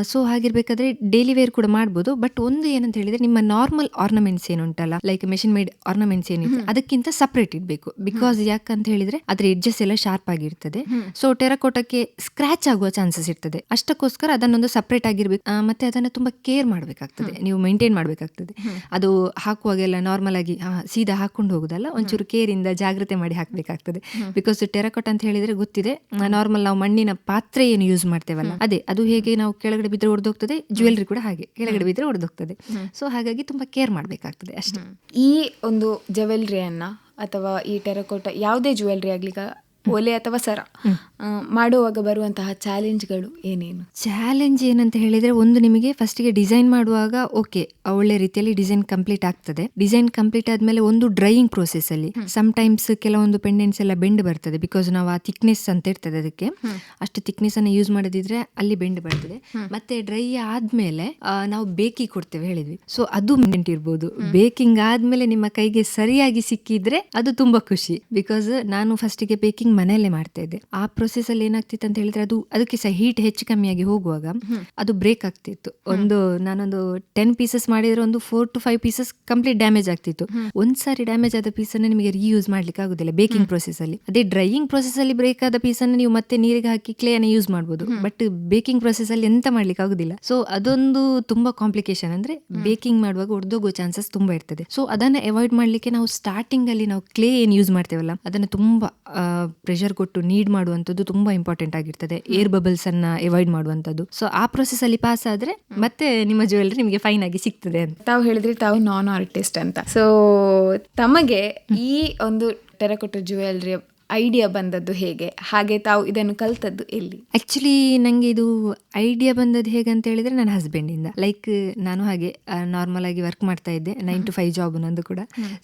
ಸೊ ಹಾಗಿರ್ಬೇಕಾದ್ರೆ ಡೈಲಿ ವೇರ್ ಕೂಡ ಮಾಡ್ಬೋದು. ಬಟ್ ಒಂದು ಏನಂತ ಹೇಳಿದ್ರೆ, ನಿಮ್ಮ ನಾರ್ಮಲ್ ಆರ್ನಮೆಂಟ್ಸ್ ಏನುಂಟಲ್ಲ, ಲೈಕ್ ಮೆಷಿನ್ ಮೇಡ್ ಆರ್ನಮೆಂಟ್ಸ್ ಏನಿದೆ ಅದಕ್ಕಿಂತ ಸಪರೇಟ್ ಇಡ್ಬೇಕು. ಬಿಕಾಸ್ ಯಾಕಂತ ಹೇಳಿದ್ರೆ ಅದ್ರ ಎಡ್ಜಸ್ ಎಲ್ಲ ಶಾರ್ಪ್ ಆಗಿರ್ತದೆ. ಸೊ ಟೆರಕೋಟಕ್ಕೆ ಸ್ಕ್ರಾಚ್ ಆಗುವ ಚಾನ್ಸಸ್ ಇರ್ತದೆ. ಅಷ್ಟಕ್ಕೋಸ್ಕರ ಅದನ್ನೊಂದು ಸಪರೇಟ್ ಆಗಿರ್ಬೇಕು. ಮತ್ತೆ ಅದನ್ನ ತುಂಬಾ ಕೇರ್ ಮಾಡ್ಬೇಕಾಗ್ತದೆ, ನೀವು ಮೇಂಟೈನ್ ಮಾಡ್ಬೇಕಾಗ್ತದೆ. ಅದು ಹಾಕುವಾಗೆಲ್ಲ ನಾರ್ಮಲ್ ಆಗಿ ಸೀದಾ ಹಾಕೊಂಡು ಹೋಗುದಲ್ಲ, ಒಂಚೂರು ಕೇರ್ ಇಂದ ಜಾಗ್ರತೆ ಮಾಡಿ ಹಾಕ್ಬೇಕಾಗ್ತದೆ. ಬಿಕಾಸ್ ಟೆರಕೋಟಾ ಅಂತ ಹೇಳಿದ್ರೆ ಗೊತ್ತಿದೆ, ನಾರ್ಮಲ್ ನಾವು ಮಣ್ಣಿನ ಪಾತ್ರೆ ಏನು ಯೂಸ್ ಮಾಡ್ತೇವಲ್ಲ ಅದೇ, ಅದು ಹೇಗೆ ನಾವು ಕೆಳಗಡೆ ಬಿದ್ರೆ ಒಡೆದೋಗ್ತದೆ, ಜ್ಯುವೆಲ್ರಿ ಕೂಡ ಹಾಗೆ ಕೆಳಗಡೆ ಬಿದ್ರೆ ಒಡೆದೋಗ್ತದೆ. ಸೊ ಹಾಗಾಗಿ ತುಂಬಾ ಕೇರ್ ಮಾಡ್ಬೇಕಾಗ್ತದೆ ಅಷ್ಟೇ. ಈ ಒಂದು ಜ್ಯುವೆಲ್ರಿಯನ್ನ ಅಥವಾ ಈ ಟೆರಕೋಟಾ ಯಾವುದೇ ಜ್ಯುವೆಲ್ರಿ ಆಗ್ಲಿಕ್ಕೆ ಓಲೆ ಅಥವಾ ಸರ ಮಾಡುವಾಗ ಬರುವಂತಹ ಚಾಲೆಂಜ್ಗಳು ಏನೇನು? ಚಾಲೆಂಜ್ ಏನಂತ ಹೇಳಿದ್ರೆ, ಒಂದು ನಿಮಗೆ ಫಸ್ಟಿಗೆ ಡಿಸೈನ್ ಮಾಡುವಾಗ ಓಕೆ ಒಳ್ಳೆ ರೀತಿಯಲ್ಲಿ ಡಿಸೈನ್ ಕಂಪ್ಲೀಟ್ ಆಗ್ತದೆ. ಡಿಸೈನ್ ಕಂಪ್ಲೀಟ್ ಆದ್ಮೇಲೆ ಒಂದು ಡ್ರೈಯಿಂಗ್ ಪ್ರೋಸೆಸ್ ಅಲ್ಲಿ ಸಮ್ಟೈಮ್ಸ್ ಕೆಲವೊಂದು ಪೆಂಡೆಂಟ್ಸ್ ಎಲ್ಲ ಬೆಂಡ್ ಬರ್ತದೆ. ಬಿಕಾಸ್ ನಾವು ಆ ಥಿಕ್ನೆಸ್ ಅಂತ ಇರ್ತದೆ, ಅದಕ್ಕೆ ಅಷ್ಟು ಥಿಕ್ನೆಸ್ ಅನ್ನ ಯೂಸ್ ಮಾಡದಿದ್ರೆ ಅಲ್ಲಿ ಬೆಂಡ್ ಬರ್ತದೆ. ಮತ್ತೆ ಡ್ರೈ ಆದ್ಮೇಲೆ ನಾವು ಬೇಕಿಂಗ್ ಕೊಡ್ತೇವೆ ಹೇಳಿದ್ವಿ. ಸೊ ಅದು ಪೆಂಡೆಂಟ್ ಇರ್ಬೋದು. ಬೇಕಿಂಗ್ ಆದ್ಮೇಲೆ ನಿಮ್ಮ ಕೈಗೆ ಸರಿಯಾಗಿ ಸಿಕ್ಕಿದ್ರೆ ಅದು ತುಂಬಾ ಖುಷಿ. ಬಿಕಾಸ್ ನಾನು ಫಸ್ಟಿಗೆ ಬೇಕಿಂಗ್ ಮನೆಯಲ್ಲೇ ಮಾಡ್ತಾ ಇದ್ದೆ. ಆ ಪ್ರೊಸೆಸ್ ಅಲ್ಲಿ ಏನಾಗ್ತಿತ್ತು ಅಂತ ಹೇಳಿದ್ರೆ, ಅದಕ್ಕೆ ಸಹ ಹೀಟ್ ಹೆಚ್ಚು ಕಮ್ಮಿಯಾಗಿ ಹೋಗುವಾಗ ಅದು ಬ್ರೇಕ್ ಆಗ್ತಿತ್ತು. ನಾನೊಂದು 10 ಪೀಸಸ್ ಮಾಡಿದ್ರೆ ಒಂದು 4 to 5 ಪೀಸಸ್ ಕಂಪ್ಲೀಟ್ ಡ್ಯಾಮೇಜ್ ಆಗ್ತಿತ್ತು. ಒಂದ್ಸಾರಿ ಡ್ಯಾಮೇಜ್ ಆದ ಪೀಸ್ ಅನ್ನ ನಿಮಗೆ ರೀಯೂಸ್ ಮಾಡ್ಲಿಕ್ಕೆ ಆಗುದಿಲ್ಲ ಬೇಕಿಂಗ್ ಪ್ರೊಸೆಸ್ ಅಲ್ಲಿ. ಅದೇ ಡ್ರೈಯಿಂಗ್ ಪ್ರೊಸೆಸ್ ಅಲ್ಲಿ ಬ್ರೇಕ್ ಆದ ಪೀಸ್ ಅನ್ನ ನೀವು ಮತ್ತೆ ನೀರಿಗೆ ಹಾಕಿ ಕ್ಲೇ ಅನ್ನ ಯೂಸ್ ಮಾಡಬಹುದು. ಬಟ್ ಬೇಕಿಂಗ್ ಪ್ರೊಸೆಸ್ ಅಲ್ಲಿ ಎಂತ ಮಾಡ್ಲಿಕ್ಕೆ ಆಗುದಿಲ್ಲ. ಸೊ ಅದೊಂದು ತುಂಬಾ ಕಾಂಪ್ಲಿಕೇಶನ್. ಅಂದ್ರೆ ಬೇಕಿಂಗ್ ಮಾಡುವಾಗ ಒಡೆದೋಗೋ ಚಾನ್ಸಸ್ ತುಂಬಾ ಇರ್ತದೆ. ಸೊ ಅದನ್ನ ಅವಾಯ್ಡ್ ಮಾಡ್ಲಿಕ್ಕೆ ನಾವು ಸ್ಟಾರ್ಟಿಂಗ್ ಅಲ್ಲಿ ನಾವು ಕ್ಲೇ ಏನ್ ಯೂಸ್ ಮಾಡ್ತೇವಲ್ಲ ಅದನ್ನ ತುಂಬಾ ಪ್ರೆಷರ್ ಕೊಟ್ಟು ನೀಡ್ ಮಾಡುವಂತದ್ದು ತುಂಬಾ ಇಂಪಾರ್ಟೆಂಟ್ ಆಗಿರ್ತದೆ. ಏರ್ ಬಬಲ್ಸ್ ಅನ್ನ ಅವಾಯ್ಡ್ ಮಾಡುವಂತದ್ದು. ಸೊ ಆ ಪ್ರೊಸೆಸ್ ಅಲ್ಲಿ ಪಾಸ್ ಆದ್ರೆ ಮತ್ತೆ ನಿಮ್ಮ ಜ್ಯುವೆಲ್ರಿ ನಿಮಗೆ ಫೈನ್ ಆಗಿ ಸಿಗ್ತದೆ ಅಂತ. ತಾವು ಹೇಳಿದ್ರಿ ತಾವು ನಾನ್ ಆರ್ಟಿಸ್ಟ್ ಅಂತ. ಸೊ ತಮಗೆ ಈ ಒಂದು ಟೆರಕೋಟಾ ಜ್ಯುವೆಲ್ರಿ ಐಡಿಯಾ ಬಂದದ್ದು ಹೇಗೆ, ಹಾಗೆ ತಾವು ಇದನ್ನು ಕಲ್ತದ್ದು ಎಲ್ಲಿ? ಆಕ್ಚುಲಿ ನಂಗೆ ಇದು ಐಡಿಯಾ ಬಂದದ್ದು ಹೇಗೆ ಅಂತ ಹೇಳಿದ್ರೆ ನನ್ನ ಹಸ್ಬೆಂಡಿಂದ. ಲೈಕ್ ನಾನು ಹಾಗೆ ನಾರ್ಮಲ್ ಆಗಿ ವರ್ಕ್ ಮಾಡ್ತಾ ಇದ್ದೆ, 9 to 5 ಜಾಬ್ ನಂದು ಕೂಡ.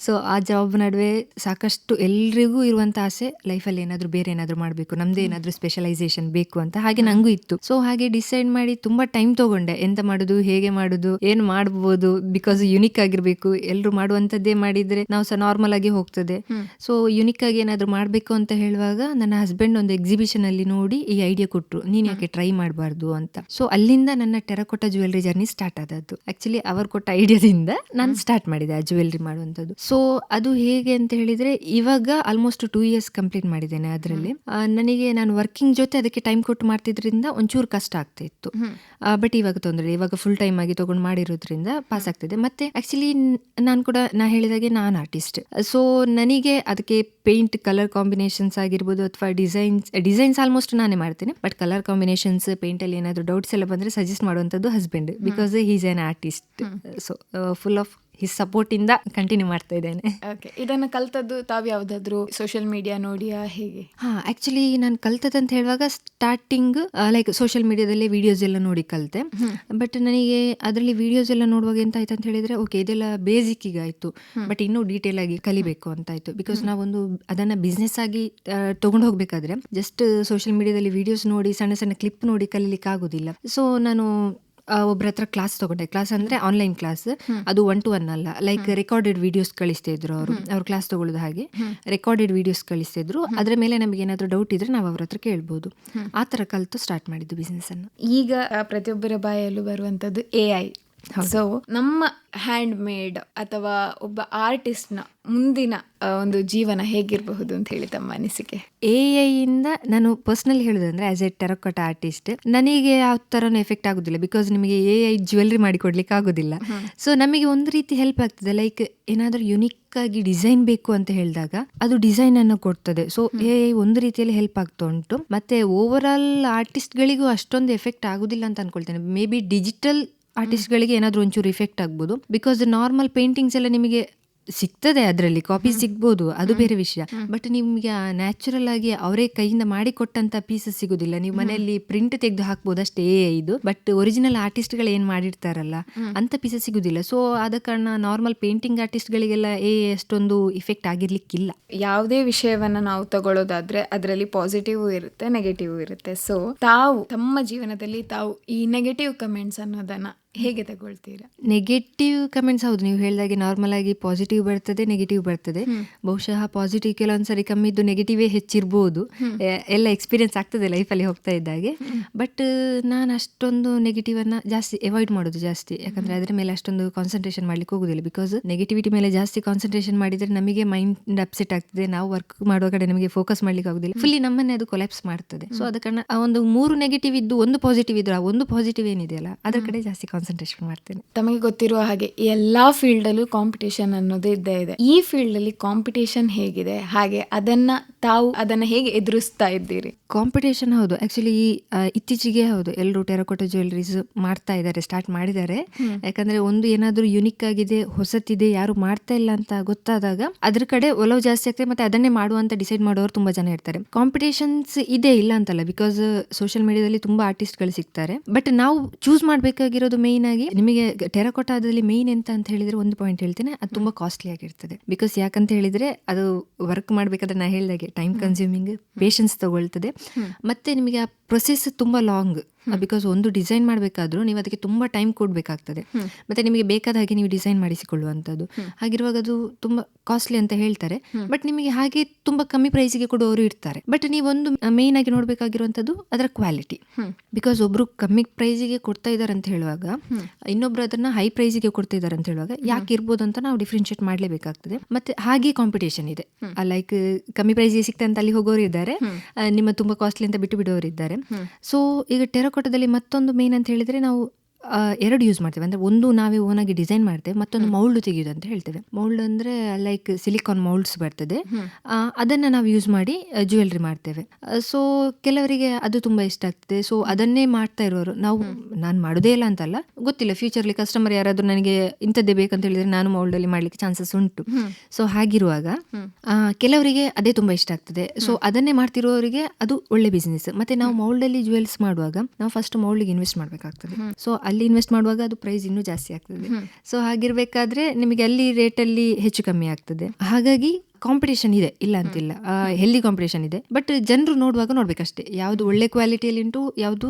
ಸೊ ಆ ಜಾಬ್ ನಡುವೆ ಸಾಕಷ್ಟು ಎಲ್ರಿಗೂ ಇರುವಂತ ಆಸೆ ಲೈಫಲ್ಲಿ ಏನಾದ್ರು ಬೇರೆ ಏನಾದ್ರು ಮಾಡಬೇಕು, ನಮ್ದೇ ಏನಾದ್ರು ಸ್ಪೆಷಲೈಸೇಷನ್ ಬೇಕು ಅಂತ. ಹಾಗೆ ನಂಗೂ ಇತ್ತು. ಸೊ ಹಾಗೆ ಡಿಸೈಡ್ ಮಾಡಿ ತುಂಬಾ ಟೈಮ್ ತಗೊಂಡೆ, ಎಂತ ಮಾಡುದು, ಹೇಗೆ ಮಾಡುದು, ಏನ್ ಮಾಡ್ಬೋದು, ಬಿಕಾಸ್ ಯುನಿಕ್ ಆಗಿರ್ಬೇಕು. ಎಲ್ರು ಮಾಡುವಂತದ್ದೇ ಮಾಡಿದ್ರೆ ನಾವು ಸಹ ನಾರ್ಮಲ್ ಆಗಿ ಹೋಗ್ತದೆ. ಸೊ ಯುನಿಕ್ ಆಗಿ ಏನಾದ್ರು ಮಾಡ್ಬೇಕು ಅಂತ ಹೇಳುವಾಗ ನನ್ನ ಹಸ್ಬೆಂಡ್ ಒಂದು ಎಕ್ಸಿಬಿಷನ್ ಅಲ್ಲಿ ನೋಡಿ ಈ ಐಡಿಯಾ ಕೊಟ್ರು, ನೀನ್ ಯಾಕೆ ಟ್ರೈ ಮಾಡಬಾರ್ದು ಅಂತ. ಸೊ ಅಲ್ಲಿಂದ ನನ್ನ ಟೆರಕೋಟಾ ಜ್ಯುವೆಲ್ರಿ ಜರ್ನಿ ಸ್ಟಾರ್ಟ್ ಆದದ್ದು. ಆಕ್ಚುಲಿ ಅವರು ಕೊಟ್ಟ ಐಡಿಯಾದಿಂದ ನಾನು ಸ್ಟಾರ್ಟ್ ಮಾಡಿದೆ ಆ ಜ್ಯುವೆಲ್ರಿ ಮಾಡುವಂತದ್ದು. ಸೊ ಅದು ಹೇಗೆ ಅಂತ ಹೇಳಿದ್ರೆ ಇವಾಗ ಆಲ್ಮೋಸ್ಟ್ 2 years ಕಂಪ್ಲೀಟ್ ಮಾಡಿದ್ದೇನೆ. ಅದರಲ್ಲಿ ನನಗೆ ನಾನು ವರ್ಕಿಂಗ್ ಜೊತೆ ಅದಕ್ಕೆ ಟೈಮ್ ಕೊಟ್ಟು ಮಾಡ್ತಿದ್ರಿಂದ ಒಂಚೂರು ಕಷ್ಟ ಆಗ್ತಾ ಇತ್ತು. ಬಟ್ ಇವಾಗ ತೊಂದರೆ, ಇವಾಗ ಫುಲ್ ಟೈಮ್ ಆಗಿ ತಗೊಂಡು ಮಾಡಿರೋದ್ರಿಂದ ಪಾಸ್ ಆಗ್ತಿದೆ. ಮತ್ತೆ ಆಕ್ಚುಲಿ ನಾ ಹೇಳಿದಾಗೆ ನಾನು ಆರ್ಟಿಸ್ಟ್. ಸೊ ನನಗೆ ಅದಕ್ಕೆ ಪೇಂಟ್, ಕಲರ್ ಕಾಂಬಿನೇಷನ್ಸ್ ಆಗಿರ್ಬೋದು ಅಥವಾ ಡಿಸೈನ್ಸ್ ಆಲ್ಮೋಸ್ಟ್ ನಾನೇ ಮಾಡ್ತೇನೆ. ಬಟ್ ಕಲರ್ ಕಾಂಬಿನೇಷನ್ಸ್, ಪೇಂಟ್ ಅಲ್ಲಿ ಏನಾದ್ರು ಡೌಟ್ಸ್ ಎಲ್ಲ ಬಂದ್ರೆ ಸಜೆಸ್ಟ್ ಮಾಡುವಂತದ್ದು husband, because he's an artist. So full of his support ಇಂದ ಕಂಟಿನ್ಯೂ ಮಾಡ್ತಾ ಇದ್ದೇನೆ. ಇದನ್ನು ಕಲ್ತದ್ದು ತಾವು ಯಾವ್ದಾದ್ರು ಸೋಷಿಯಲ್ ಮೀಡಿಯಾ ನೋಡಿಯಾ ಹೇಗೆ? ಆಕ್ಚುಲಿ ನಾನು ಕಲ್ತದಂತ ಹೇಳುವಾಗ ಸ್ಟಾರ್ಟಿಂಗ್ ಲೈಕ್ ಸೋಷಿಯಲ್ ಮೀಡಿಯಾದಲ್ಲಿ ವಿಡಿಯೋಸ್ ಎಲ್ಲ ನೋಡಿ ಕಲಿತೆ. ಬಟ್ ನನಗೆ ಅದರಲ್ಲಿ ವಿಡಿಯೋಸ್ ಎಲ್ಲ ನೋಡುವಾಗ ಎಂತ ಆಯ್ತು ಅಂತ ಹೇಳಿದ್ರೆ, ಓಕೆ ಇದೆಲ್ಲ ಬೇಸಿಕ್ ಈಗ ಆಯ್ತು, ಬಟ್ ಇನ್ನೂ ಡೀಟೇಲ್ ಆಗಿ ಕಲಿಬೇಕು ಅಂತ ಆಯ್ತು. ಬಿಕಾಸ್ ನಾವೊಂದು ಅದನ್ನ ಬಿಸ್ನೆಸ್ ಆಗಿ ತಗೊಂಡು ಹೋಗ್ಬೇಕಾದ್ರೆ ಜಸ್ಟ್ ಸೋಷಿಯಲ್ ಮೀಡಿಯಾದಲ್ಲಿ ವಿಡಿಯೋಸ್ ನೋಡಿ ಸಣ್ಣ ಸಣ್ಣ ಕ್ಲಿಪ್ ನೋಡಿ ಕಲಿಲಿಕ್ಕೆ ಆಗೋದಿಲ್ಲ. ಸೊ ನಾನು ಒಬ್ಬರ ಹತ್ರ ಕ್ಲಾಸ್ ತಗೊಂಡೆ. ಕ್ಲಾಸ್ ಅಂದ್ರೆ ಆನ್ಲೈನ್ ಕ್ಲಾಸ್, ಅದು 1 to 1 ಅಲ್ಲ, ಲೈಕ್ ರೆಕಾರ್ಡೆಡ್ ವಿಡಿಯೋಸ್ ಕಳಿಸ್ತಾ ಇದ್ರು ಅವ್ರು ಕ್ಲಾಸ್ ತಗೊಳ್ಳೋದು. ಹಾಗೆ ರೆಕಾರ್ಡೆಡ್ ವಿಡಿಯೋಸ್ ಕಳಿಸ್ತಾ ಇದ್ರು. ಅದ್ರ ಮೇಲೆ ನಮಗೆ ಏನಾದ್ರು ಡೌಟ್ ಇದ್ರೆ ನಾವು ಅವ್ರ ಹತ್ರ ಕೇಳ್ಬೋದು. ಆ ತರ ಕಲಿತು ಸ್ಟಾರ್ಟ್ ಮಾಡಿದ್ದು ಬಿಸ್ನೆಸ್ ಅನ್ನು. ಈಗ ಪ್ರತಿಯೊಬ್ಬರ ಬಾಯಲ್ಲೂ ಬರುವಂತದ್ದು AI. ಸೊ ನಮ್ಮ ಹ್ಯಾಂಡ್ ಮೇಡ್ ಅಥವಾ ಒಬ್ಬ ಆರ್ಟಿಸ್ಟ್ ನ ಮುಂದಿನ ಒಂದು ಜೀವನ ಹೇಗಿರಬಹುದು ಅಂತ ಹೇಳಿ ತಮ್ಮ ಅನಿಸಿಕೆ? AI ಇಂದ ನಾನು ಪರ್ಸನಲಿ ಹೇಳುದಂದ್ರೆ ಆಸ್ ಎ ಟೆರಕೋಟಾ ಆರ್ಟಿಸ್ಟ್ ನನಗೆ ಯಾವ ತರನು ಎಫೆಕ್ಟ್ ಆಗುದಿಲ್ಲ. ಬಿಕಾಸ್ ನಿಮಗೆ AI ಜ್ಯುವೆಲ್ರಿ ಮಾಡಿ ಕೊಡ್ಲಿಕ್ಕೆ ಆಗುದಿಲ್ಲ. ಸೊ ನಮಗೆ ಒಂದು ರೀತಿ ಹೆಲ್ಪ್ ಆಗ್ತದೆ. ಲೈಕ್ ಏನಾದ್ರೂ ಯುನಿಕ್ ಆಗಿ ಡಿಸೈನ್ ಬೇಕು ಅಂತ ಹೇಳಿದಾಗ ಅದು ಡಿಸೈನ್ ಅನ್ನು ಕೊಡ್ತದೆ. ಸೊ AI ಒಂದು ರೀತಿಯಲ್ಲಿ ಹೆಲ್ಪ್ ಆಗ್ತಾ ಉಂಟು. ಮತ್ತೆ ಓವರ್ ಆಲ್ ಆರ್ಟಿಸ್ಟ್ ಗಳಿಗೂ ಅಷ್ಟೊಂದು ಎಫೆಕ್ಟ್ ಆಗುದಿಲ್ಲ ಅಂತ ಅನ್ಕೊಳ್ತೇನೆ. ಮೇ ಬಿ ಡಿಜಿಟಲ್ ಆರ್ಟಿಸ್ಟ್ ಗಳಿಗೆ ಏನಾದ್ರೂ ಒಂಚೂರು ಇಫೆಕ್ಟ್ ಆಗ್ಬೋದು. ಬಿಕಾಸ್ ನಾರ್ಮಲ್ ಪೇಂಟಿಂಗ್ಸ್ ಎಲ್ಲ ನಿಮಗೆ ಸಿಗ್ತದೆ, ಅದರಲ್ಲಿ ಕಾಪೀಸ್ ಸಿಗ್ಬೋದು, ಅದು ಬೇರೆ ವಿಷಯ. ಬಟ್ ನಿಮ್ಗೆ ನ್ಯಾಚುರಲ್ ಆಗಿ ಅವರೇ ಕೈಯಿಂದ ಮಾಡಿ ಕೊಟ್ಟಂತ ಪೀಸಸ್ ಸಿಗುದಿಲ್ಲ. ನೀವು ಮನೆಯಲ್ಲಿ ಪ್ರಿಂಟ್ ತೆಗೆದು ಹಾಕ್ಬೋದು ಅಷ್ಟೇ ಇದು. ಬಟ್ ಒರಿಜಿನಲ್ ಆರ್ಟಿಸ್ಟ್ ಗಳು ಏನ್ ಮಾಡಿರ್ತಾರಲ್ಲ ಅಂತ ಪೀಸಸ್ ಸಿಗುದಿಲ್ಲ. ಸೊ ಆದ ಕಾರಣ ನಾರ್ಮಲ್ ಪೇಂಟಿಂಗ್ ಆರ್ಟಿಸ್ಟ್ ಗಳಿಗೆಲ್ಲ ಅಷ್ಟೊಂದು ಇಫೆಕ್ಟ್ ಆಗಿರ್ಲಿಕ್ಕಿಲ್ಲ. ಯಾವುದೇ ವಿಷಯವನ್ನ ನಾವು ತಗೊಳ್ಳೋದಾದ್ರೆ ಅದರಲ್ಲಿ ಪಾಸಿಟಿವ್ ಇರುತ್ತೆ, ನೆಗೆಟಿವ್ ಇರುತ್ತೆ. ಸೊ ತಾವು ತಮ್ಮ ಜೀವನದಲ್ಲಿ ತಾವು ಈ ನೆಗೆಟಿವ್ ಕಮೆಂಟ್ಸ್ ಅನ್ನೋದನ್ನ ಹೇಗೆ ತಗೊಳ್ತೀರಾ? ನೆಗೆಟಿವ್ ಕಮೆಂಟ್ಸ್, ಹೌದು ನೀವು ಹೇಳಿದಾಗೆ ನಾರ್ಮಲ್ ಆಗಿ ಪಾಸಿಟಿವ್ ಬರ್ತದೆ, ನೆಗೆಟಿವ್ ಬರ್ತದೆ. ಬಹುಶಃ ಪಾಸಿಟಿವ್ ಕೆಲವೊಂದ್ಸರಿ ಕಮ್ಮಿ ಇದ್ದು ನೆಗೆಟಿವೇ ಹೆಚ್ಚಿರ್ಬೋದು. ಎಲ್ಲ ಎಕ್ಸ್ಪೀರಿಯನ್ಸ್ ಆಗ್ತದೆ ಲೈಫಲ್ಲಿ ಹೋಗ್ತಾ ಇದ್ದಾಗೆ. ಬಟ್ ನಾನು ಅಷ್ಟೊಂದು ನೆಗೆಟಿವ್ ಅನ್ನ ಜಾಸ್ತಿ ಅವಾಯ್ಡ್ ಮಾಡೋದು ಜಾಸ್ತಿ. ಯಾಕಂದ್ರೆ ಅದ್ರ ಮೇಲೆ ಅಷ್ಟೊಂದು ಕಾನ್ಸಂಟ್ರೇಷನ್ ಮಾಡ್ಲಿಕ್ಕೆ ಹೋಗುದಿಲ್ಲ. ಬಿಕಾಸ್ ನೆಗೆಟಿವಿಟಿ ಮೇಲೆ ಜಾಸ್ತಿ ಕಾನ್ಸಂಟ್ರೇಷನ್ ಮಾಡಿದ್ರೆ ನಮಗೆ ಮೈಂಡ್ ಅಪ್ಸೆಟ್ ಆಗ್ತದೆ. ನಾವು ವರ್ಕ್ ಮಾಡುವ ಕಡೆ ನಮಗೆ ಫೋಕಸ್ ಮಾಡ್ಲಿಕ್ಕೆ ಆಗುದಿಲ್ಲ. ಫುಲ್ಲಿ ನಮ್ಮನ್ನೇ ಅದು ಕೊಲ್ಯಾಪ್ಸ್ ಮಾಡ್ತದೆ. ಸೊ ಅದ ಕಾರಣ ಒಂದು 3 ನೆಗೆಟಿವ್ ಇದ್ದು 1 ಪಾಸಿಟಿವ್ ಇದ್ರು ಆ 1 ಪಾಸಿಟಿವ್ ಏನಿದೆಯಲ್ಲ ಅದ್ರ ಕಡೆ ಜಾಸ್ತಿ ಕಾನ್ಸಂಟ್ರೇಷನ್ ಮಾಡ್ತೇನೆ. ತಮಗೆ ಗೊತ್ತಿರುವ ಹಾಗೆ ಎಲ್ಲಾ ಫೀಲ್ಡ್ ಅಲ್ಲೂ ಕಾಂಪಿಟೇಷನ್ ಅನ್ನೋದು ಇದ್ದೇ ಇದೆ. ಈ ಫೀಲ್ಡ್ ಅಲ್ಲಿ ಕಾಂಪಿಟೇಷನ್ ಹೇಗಿದೆ, ಹಾಗೆ ಅದನ್ನ ಹೇಗೆ ಎದುರಿಸ್ತಾ ಇದ್ದೀರಿ? ಕಾಂಪಿಟೇಷನ್ ಹೌದು. ಆಕ್ಚುಲಿ ಇತ್ತೀಚೆಗೆ ಹೌದು ಎಲ್ಲರೂ ಟೆರಕೋಟಾ ಜ್ಯುವೆಲ್ರೀಸ್ ಮಾಡ್ತಾ ಇದ್ದಾರೆ, ಸ್ಟಾರ್ಟ್ ಮಾಡಿದ್ದಾರೆ. ಯಾಕಂದ್ರೆ ಒಂದು ಏನಾದ್ರೂ ಯುನಿಕ್ ಆಗಿದೆ, ಹೊಸತಿದೆ, ಯಾರು ಮಾಡ್ತಾ ಇಲ್ಲ ಅಂತ ಗೊತ್ತಾದಾಗ ಅದ್ರ ಕಡೆ ಒಲವು ಜಾಸ್ತಿ ಆಗ್ತದೆ. ಮತ್ತೆ ಅದನ್ನೇ ಮಾಡುವಂತ ಡಿಸೈಡ್ ಮಾಡೋರು ತುಂಬಾ ಜನ ಇರ್ತಾರೆ. ಕಾಂಪಿಟೇಷನ್ಸ್ ಇದೆ ಇಲ್ಲ ಅಂತಲ್ಲ, ಬಿಕಾಸ್ ಸೋಷಿಯಲ್ ಮೀಡಿಯಾದಲ್ಲಿ ತುಂಬಾ ಆರ್ಟಿಸ್ಟ್ ಗಳು ಸಿಗ್ತಾರೆ. ಬಟ್ ನಾವು ಚೂಸ್ ಮಾಡ್ಬೇಕಾಗಿರೋದು ಮೇನ್ ಆಗಿ ನಿಮಗೆ ಟೆರಕೋಟಾದಲ್ಲಿ ಮೇನ್ ಎಂತ ಅಂತ ಹೇಳಿದ್ರೆ ಒಂದು ಪಾಯಿಂಟ್ ಹೇಳ್ತೇನೆ, ಅದು ತುಂಬಾ ಕಾಸ್ಟ್ಲಿ ಆಗಿರ್ತದೆ. ಬಿಕಾಸ್ ಯಾಕಂತ ಹೇಳಿದ್ರೆ ಅದು ವರ್ಕ್ ಮಾಡ್ಬೇಕಾದ್ರೆ ನಾ ಹೇಳಿದಾಗೆ ಟೈಮ್ ಕನ್ಸ್ಯೂಮಿಂಗ್, ಪೇಷನ್ಸ್ ತಗೊಳ್ತದೆ. ಮತ್ತೆ ನಿಮಗೆ ಆ ಪ್ರೊಸೆಸ್ ತುಂಬಾ ಲಾಂಗ್. ಬಿಕಾಸ್ ಒಂದು ಡಿಸೈನ್ ಮಾಡಬೇಕಾದ್ರೂ ನೀವು ಅದಕ್ಕೆ ತುಂಬಾ ಟೈಮ್ ಕೊಡ್ಬೇಕಾಗ್ತದೆ. ಮತ್ತೆ ನಿಮಗೆ ಬೇಕಾದ ಹಾಗೆ ನೀವು ಡಿಸೈನ್ ಮಾಡಿಸಿಕೊಳ್ಳುವಂಥದ್ದು. ಹಾಗಿರುವಾಗ ಅದು ತುಂಬಾ ಕಾಸ್ಟ್ಲಿ ಅಂತ ಹೇಳ್ತಾರೆ. ಬಟ್ ನಿಮಗೆ ಹಾಗೆ ತುಂಬಾ ಕಮ್ಮಿ ಪ್ರೈಸಿಗೆ ಕೊಡುವವರು ಇರ್ತಾರೆ. ಬಟ್ ನೀವೊಂದು ಮೇನ್ ಆಗಿ ನೋಡ್ಬೇಕಾಗಿರುವಂತದ್ದು ಅದರ ಕ್ವಾಲಿಟಿ. ಬಿಕಾಸ್ ಒಬ್ರು ಕಮ್ಮಿ ಪ್ರೈಸಿಗೆ ಕೊಡ್ತಾ ಇದ್ದಾರೆ ಅಂತ ಹೇಳುವಾಗ ಇನ್ನೊಬ್ರು ಅದನ್ನ ಹೈ ಪ್ರೈಸಿಗೆ ಕೊಡ್ತಾ ಇದ್ದಾರೆ ಅಂತ ಹೇಳುವಾಗ ಯಾಕೆ ಇರ್ಬೋದು ಅಂತ ನಾವು ಡಿಫ್ರೆನ್ಶಿಯೇಟ್ ಮಾಡ್ಲೇಬೇಕಾಗ್ತದೆ. ಮತ್ತೆ ಹಾಗೆ ಕಾಂಪಿಟೇಷನ್ ಇದೆ. ಲೈಕ್ ಕಮ್ಮಿ ಪ್ರೈಸಿಗೆ ಸಿಗ್ತಾ ಅಂತ ಅಲ್ಲಿ ಹೋಗೋರು ಇದ್ದಾರೆ, ನಿಮ್ಮ ತುಂಬಾ ಕಾಸ್ಟ್ಲಿ ಅಂತ ಬಿಟ್ಟು ಬಿಡೋರು ಇದ್ದಾರೆ. ಸೊ ಈಗ ಟೆರಕೋಟದಲ್ಲಿ ಮತ್ತೊಂದು ಮೇನ್ ಅಂತ ಹೇಳಿದ್ರೆ ನಾವು ಎರಡು ಯೂಸ್ ಮಾಡ್ತೇವೆ. ಅಂದರೆ ಒಂದು ನಾವೇ ಓನಾಗಿ ಡಿಸೈನ್ ಮಾಡ್ತೇವೆ, ಮತ್ತೊಂದು ಮೌಲ್ಡ್ ತೆಗೆಯೋದು ಅಂತ ಹೇಳ್ತೇವೆ. ಮೌಲ್ಡ್ ಅಂದರೆ ಲೈಕ್ ಸಿಲಿಕಾನ್ ಮೌಲ್ಡ್ಸ್ ಬರ್ತದೆ, ಅದನ್ನು ನಾವು ಯೂಸ್ ಮಾಡಿ ಜ್ಯುವೆಲ್ರಿ ಮಾಡ್ತೇವೆ. ಸೊ ಕೆಲವರಿಗೆ ಅದು ತುಂಬ ಇಷ್ಟ ಆಗ್ತದೆ. ಸೊ ಅದನ್ನೇ ಮಾಡ್ತಾ ಇರೋರು, ನಾನು ಮಾಡೋದೇ ಇಲ್ಲ ಅಂತಲ್ಲ, ಗೊತ್ತಿಲ್ಲ ಫ್ಯೂಚರ್ಲಿ ಕಸ್ಟಮರ್ ಯಾರಾದರೂ ನನಗೆ ಇಂಥದ್ದೇ ಬೇಕಂತ ಹೇಳಿದ್ರೆ ನಾನು ಮೌಲ್ಡಲ್ಲಿ ಮಾಡಲಿಕ್ಕೆ ಚಾನ್ಸಸ್ ಉಂಟು. ಸೊ ಹಾಗಿರುವಾಗ ಕೆಲವರಿಗೆ ಅದೇ ತುಂಬ ಇಷ್ಟ ಆಗ್ತದೆ. ಸೊ ಅದನ್ನೇ ಮಾಡ್ತಿರೋರಿಗೆ ಅದು ಒಳ್ಳೆ ಬಿಸ್ನೆಸ್. ಮತ್ತೆ ನಾವು ಮೌಲ್ಡಲ್ಲಿ ಜ್ಯುವೆಲ್ಸ್ ಮಾಡುವಾಗ ನಾವು ಫಸ್ಟ್ ಮೌಲ್ಡ್ಗೆ ಇನ್ವೆಸ್ಟ್ ಮಾಡಬೇಕಾಗ್ತದೆ. ಸೊ ಅಲ್ಲಿ ಇನ್ವೆಸ್ಟ್ ಮಾಡುವಾಗ ಅದು ಪ್ರೈಸ್ ಇನ್ನೂ ಜಾಸ್ತಿ ಆಗ್ತದೆ. ಸೊ ಹಾಗಿರ್ಬೇಕಾದ್ರೆ ನಿಮಗೆ ಅಲ್ಲಿ ರೇಟಲ್ಲಿ ಹೆಚ್ಚು ಕಮ್ಮಿ ಆಗ್ತದೆ. ಹಾಗಾಗಿ ಕಾಂಪಿಟೇಷನ್ ಇದೆ, ಇಲ್ಲ ಅಂತಿಲ್ಲ, ಹೆಲ್ದಿ ಕಾಂಪಿಟೇಷನ್ ಇದೆ. ಬಟ್ ಜನರು ನೋಡ್ಬೇಕಷ್ಟೇ, ಯಾವುದು ಒಳ್ಳೆ ಕ್ವಾಲಿಟಿಯಲ್ಲಿ ಉಂಟು, ಯಾವುದು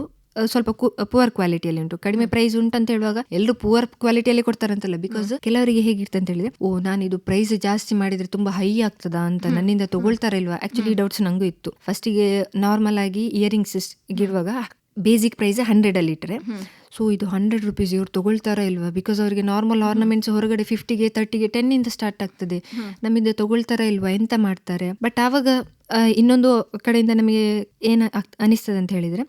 ಸ್ವಲ್ಪ ಪುವರ್ ಕ್ವಾಲಿಟಿಯಲ್ಲಿ ಉಂಟು. ಕಡಿಮೆ ಪ್ರೈಸ್ ಉಂಟು ಅಂತ ಹೇಳುವಾಗ ಎಲ್ಲರೂ ಪುವರ್ ಕ್ವಾಲಿಟಿಯಲ್ಲಿ ಕೊಡ್ತಾರಂತಲ್ಲ. ಬಿಕಾಸ್ ಕೆಲವರಿಗೆ ಹೇಗಿರ್ತಂತ ಅಂತ ಹೇಳಿದ್ರೆ, ನಾನು ಇದು ಪ್ರೈಸ್ ಜಾಸ್ತಿ ಮಾಡಿದ್ರೆ ತುಂಬಾ ಹೈ ಆಗ್ತದಾ ಅಂತ, ನನ್ನಿಂದ ತಗೊಳ್ತಾರ ಇಲ್ವಾ. ಆಕ್ಚುಲಿ ಡೌಟ್ಸ್ ನಂಗೂ ಇತ್ತು. ಫಸ್ಟಿಗೆ ನಾರ್ಮಲ್ ಆಗಿ ಇಯರಿಂಗ್ಸ್ ಇಡುವಾಗ ಬೇಸಿಕ್ ಪ್ರೈಸ್ 100 ಅಲ್ಲಿ ಇಟ್ಟರೆ, ಸೊ ಇದು 100 ರೂಪೀಸ್ ಇವ್ರು ತಗೊಳ್ತಾರ ಇಲ್ವಾ. ಬಿಕಾಸ್ ಅವರಿಗೆ ನಾರ್ಮಲ್ ಆರ್ನಮೆಂಟ್ಸ್ ಹೊರಗಡೆ 50ಗೆ 30ಗೆ 10 ಸ್ಟಾರ್ಟ್ ಆಗ್ತದೆ. ನಮ್ಮಿಂದ ತಗೊಳ್ತಾರ ಇಲ್ವಾ, ಎಂತ ಮಾಡ್ತಾರೆ. ಬಟ್ ಆವಾಗ ಇನ್ನೊಂದು ಕಡೆಯಿಂದ ನಮಗೆ ಏನು ಅನಿಸ್ತದೆ ಅಂತ ಹೇಳಿದ್ರೆ,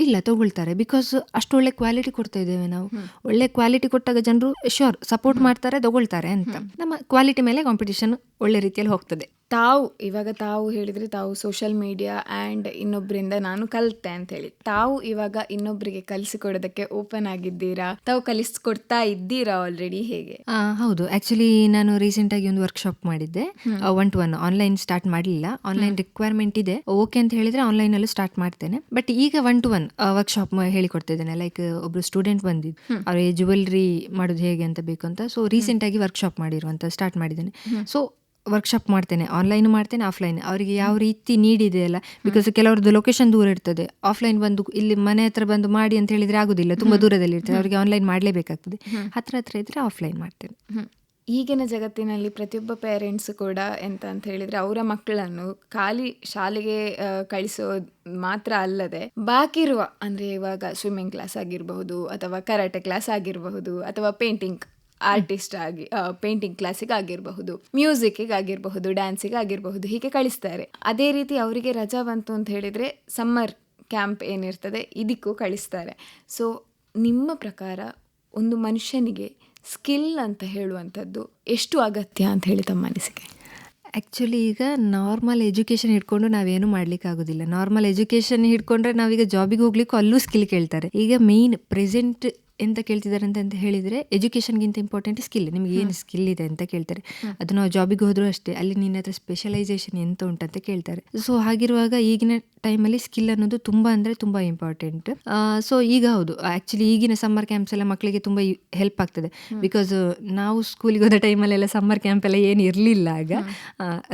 ಇಲ್ಲ ತಗೊಳ್ತಾರೆ, ಬಿಕಾಸ್ ಅಷ್ಟು ಒಳ್ಳೆ ಕ್ವಾಲಿಟಿ ಕೊಡ್ತಾ ಇದ್ದೇವೆ ನಾವು. ಒಳ್ಳೆ ಕ್ವಾಲಿಟಿ ಕೊಟ್ಟಾಗ ಜನರು ಶ್ಯೂರ್ ಸಪೋರ್ಟ್ ಮಾಡ್ತಾರೆ, ತಗೊಳ್ತಾರೆ ಅಂತ. ನಮ್ಮ ಕ್ವಾಲಿಟಿ ಮೇಲೆ ಕಾಂಪಿಟೇಷನ್ ಒಳ್ಳೆ ರೀತಿಯಲ್ಲಿ ಹೋಗ್ತದೆ. ತಾವು ಹೇಳಿದ್ರೆ ತಾವು ಸೋಷಿಯಲ್ ಮೀಡಿಯಾ ಆ್ಯಂಡ್ ಇನ್ನೊಬ್ಬರಿಂದ ನಾನು ಕಲಿತೆ ಅಂತ ಹೇಳಿ, ತಾವು ಇವಾಗ ಇನ್ನೊಬ್ಬರಿಗೆ ಕಲಿಸಿಕೊಡೋದಕ್ಕೆ ಓಪನ್ ಆಗಿದ್ದೀರಾ? ತಾವು ಕಲಿಸ್ಕೊಡ್ತಾ ಇದ್ದೀರಾ ಆಲ್ರೆಡಿ, ಹೇಗೆ? ಹೌದು, ಆಕ್ಚುಲಿ ನಾನು ರೀಸೆಂಟ್ ಆಗಿ ಒಂದು ವರ್ಕ್ಶಾಪ್ ಮಾಡಿದ್ದೆ. 1-to-1 ಆನ್ಲೈನ್ ಸ್ಟಾರ್ಟ್ ಮಾಡಲಿಲ್ಲ. ಆನ್ಲೈನ್ ರಿಕ್ವೈರ್ಮೆಂಟ್ ಇದೆ, ಓಕೆ ಅಂತ ಹೇಳಿದ್ರೆ ಆನ್ಲೈನ್ ಅಲ್ಲೂ ಸ್ಟಾರ್ಟ್ ಮಾಡ್ತೇನೆ. ಬಟ್ ಈಗ 1-to-1 ವರ್ಕ್ಶಾಪ್ ಹೇಳಿಕೊಡ್ತಿದ್ದೇನೆ. ಲೈಕ್ ಒಬ್ರು ಸ್ಟೂಡೆಂಟ್ ಬಂದಿದ್ದು, ಅವ್ರಿಗೆ ಜ್ಯುವೆಲ್ರಿ ಮಾಡೋದು ಹೇಗೆ ಅಂತ ಬೇಕು ಅಂತ. ಸೊ ರೀಸೆಂಟ್ ಆಗಿ ವರ್ಕ್ಶಾಪ್ ಮಾಡಿರುವಂತ ಸ್ಟಾರ್ಟ್ ಮಾಡಿದ್ದೇನೆ. ಸೊ ವರ್ಕ್ಶಾಪ್ ಮಾಡ್ತೇನೆ, ಆನ್ಲೈನ್ ಮಾಡ್ತೇನೆ, ಆಫ್ಲೈನ್. ಅವರಿಗೆ ಯಾವ ರೀತಿ ನೀಡ್ ಇದೆ ಅಲ್ಲ, ಬಿಕಾಸ್ ಕೆಲವ್ರದ್ದು ಲೊಕೇಶನ್ ದೂರ ಇರ್ತದೆ. ಆಫ್ಲೈನ್ ಬಂದು ಇಲ್ಲಿ ಮನೆ ಹತ್ರ ಬಂದು ಮಾಡಿ ಅಂತ ಹೇಳಿದ್ರೆ ಆಗುದಿಲ್ಲ, ತುಂಬಾ ದೂರದಲ್ಲಿ ಇರ್ತದೆ. ಅವರಿಗೆ ಆನ್ಲೈನ್ ಮಾಡಲೇಬೇಕಾಗ್ತದೆ. ಹತ್ರ ಇದ್ರೆ ಆಫ್ಲೈನ್ ಮಾಡ್ತೇನೆ. ಈಗಿನ ಜಗತ್ತಿನಲ್ಲಿ ಪ್ರತಿಯೊಬ್ಬ ಪೇರೆಂಟ್ಸ್ ಕೂಡ ಎಂತ ಅಂತ ಹೇಳಿದ್ರೆ, ಅವರ ಮಕ್ಕಳನ್ನು ಖಾಲಿ ಶಾಲೆಗೆ ಕಳಿಸೋದು ಮಾತ್ರ ಅಲ್ಲದೆ ಬಾಕಿ ಇರುವ, ಅಂದ್ರೆ ಇವಾಗ ಸ್ವಿಮ್ಮಿಂಗ್ ಕ್ಲಾಸ್ ಆಗಿರಬಹುದು, ಅಥವಾ ಕರಾಟೆ ಕ್ಲಾಸ್ ಆಗಿರಬಹುದು, ಅಥವಾ ಪೇಂಟಿಂಗ್ ಆರ್ಟಿಸ್ಟ್ ಆಗಿ ಪೇಂಟಿಂಗ್ ಕ್ಲಾಸಿಗೆ ಆಗಿರಬಹುದು, ಮ್ಯೂಸಿಕ್ಗೆ ಆಗಿರಬಹುದು, ಡ್ಯಾನ್ಸಿಗೆ ಆಗಿರಬಹುದು, ಹೀಗೆ ಕಳಿಸ್ತಾರೆ. ಅದೇ ರೀತಿ ಅವರಿಗೆ ರಜಾ ಬಂತು ಅಂತ ಹೇಳಿದರೆ ಸಮ್ಮರ್ ಕ್ಯಾಂಪ್ ಏನಿರ್ತದೆ ಇದಕ್ಕೂ ಕಳಿಸ್ತಾರೆ. ಸೊ ನಿಮ್ಮ ಪ್ರಕಾರ ಒಂದು ಮನುಷ್ಯನಿಗೆ ಸ್ಕಿಲ್ ಅಂತ ಹೇಳುವಂಥದ್ದು ಎಷ್ಟು ಅಗತ್ಯ ಅಂತ ಹೇಳಿ ತಮ್ಮ ಅನಿಸಿಕೆ? ಆ್ಯಕ್ಚುಲಿ ಈಗ ನಾರ್ಮಲ್ ಎಜುಕೇಷನ್ ಹಿಡ್ಕೊಂಡು ನಾವೇನು ಮಾಡ್ಲಿಕ್ಕೆ ಆಗೋದಿಲ್ಲ. ನಾರ್ಮಲ್ ಎಜುಕೇಷನ್ ಹಿಡ್ಕೊಂಡ್ರೆ ನಾವೀಗ ಜಾಬಿಗೆ ಹೋಗ್ಲಿಕ್ಕೂ ಅಲ್ಲೂ ಸ್ಕಿಲ್ ಕೇಳ್ತಾರೆ. ಈಗ ಮೇನ್ ಪ್ರೆಸೆಂಟ್ ಎಂತ ಕೇಳ್ತಿದ್ದಾರೆ ಅಂತ ಹೇಳಿದರೆ, ಎಜುಕೇಷನ್ಗಿಂತ ಇಂಪಾರ್ಟೆಂಟ್ ಸ್ಕಿಲ್. ನಿಮ್ಗೆ ಏನು ಸ್ಕಿಲ್ ಇದೆ ಅಂತ ಕೇಳ್ತಾರೆ. ಅದು ನಾವು ಜಾಬಿಗೆ ಹೋದರೂ ಅಷ್ಟೇ, ಅಲ್ಲಿ ನಿನ್ನ ಹತ್ರ ಸ್ಪೆಷಲೈಸೇಷನ್ ಎಂತ ಉಂಟಂತ ಕೇಳ್ತಾರೆ. ಸೊ ಹಾಗಿರುವಾಗ ಈಗಿನ ಟೈಮಲ್ಲಿ ಸ್ಕಿಲ್ ಅನ್ನೋದು ತುಂಬ ಅಂದರೆ ತುಂಬ ಇಂಪಾರ್ಟೆಂಟ್. ಸೊ ಈಗ ಹೌದು, ಆ್ಯಕ್ಚುಲಿ ಈಗಿನ ಸಮ್ಮರ್ ಕ್ಯಾಂಪ್ಸ್ ಎಲ್ಲ ಮಕ್ಕಳಿಗೆ ತುಂಬ ಹೆಲ್ಪ್ ಆಗ್ತದೆ. ಬಿಕಾಸ್ ನಾವು ಸ್ಕೂಲಿಗೆ ಹೋದ ಟೈಮಲ್ಲೆಲ್ಲ ಸಮ್ಮರ್ ಕ್ಯಾಂಪ್ ಎಲ್ಲ ಏನು ಇರಲಿಲ್ಲ. ಆಗ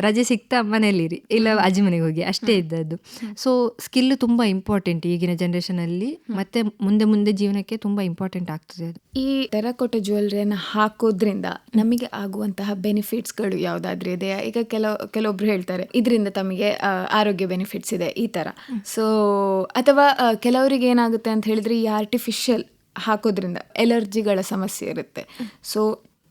ರಜೆ ಸಿಗ್ತಾ ಮನೆಯಲ್ಲಿರಿ, ಇಲ್ಲ ಅಜ್ಜಿ ಮನೆಗೆ ಹೋಗಿ ಅಷ್ಟೇ ಇದ್ದದ್ದು. ಸೊ ಸ್ಕಿಲ್ ತುಂಬ ಇಂಪಾರ್ಟೆಂಟ್ ಈಗಿನ ಜನ್ರೇಷನಲ್ಲಿ, ಮತ್ತೆ ಮುಂದೆ ಜೀವನಕ್ಕೆ ತುಂಬ ಇಂಪಾರ್ಟೆಂಟ್ ಆಗ್ತದೆ. ಈ ಟೆರಕೋಟ ಜ್ಯುವೆಲ್ರಿಯನ್ನು ಹಾಕೋದ್ರಿಂದ ನಮಗೆ ಆಗುವಂತಹ ಬೆನಿಫಿಟ್ಸ್ಗಳು ಯಾವುದಾದ್ರೂ ಇದೆಯಾ? ಈಗ ಕೆಲವೊಬ್ರು ಹೇಳ್ತಾರೆ ಇದರಿಂದ ತಮಗೆ ಆರೋಗ್ಯ ಬೆನಿಫಿಟ್ಸ್ ಇದೆ ಈ ತರ. ಸೊ ಅಥವಾ ಕೆಲವರಿಗೆ ಏನಾಗುತ್ತೆ ಅಂತ ಹೇಳಿದ್ರೆ, ಈ ಆರ್ಟಿಫಿಷಿಯಲ್ ಹಾಕೋದ್ರಿಂದ ಎಲರ್ಜಿಗಳ ಸಮಸ್ಯೆ ಇರುತ್ತೆ. ಸೊ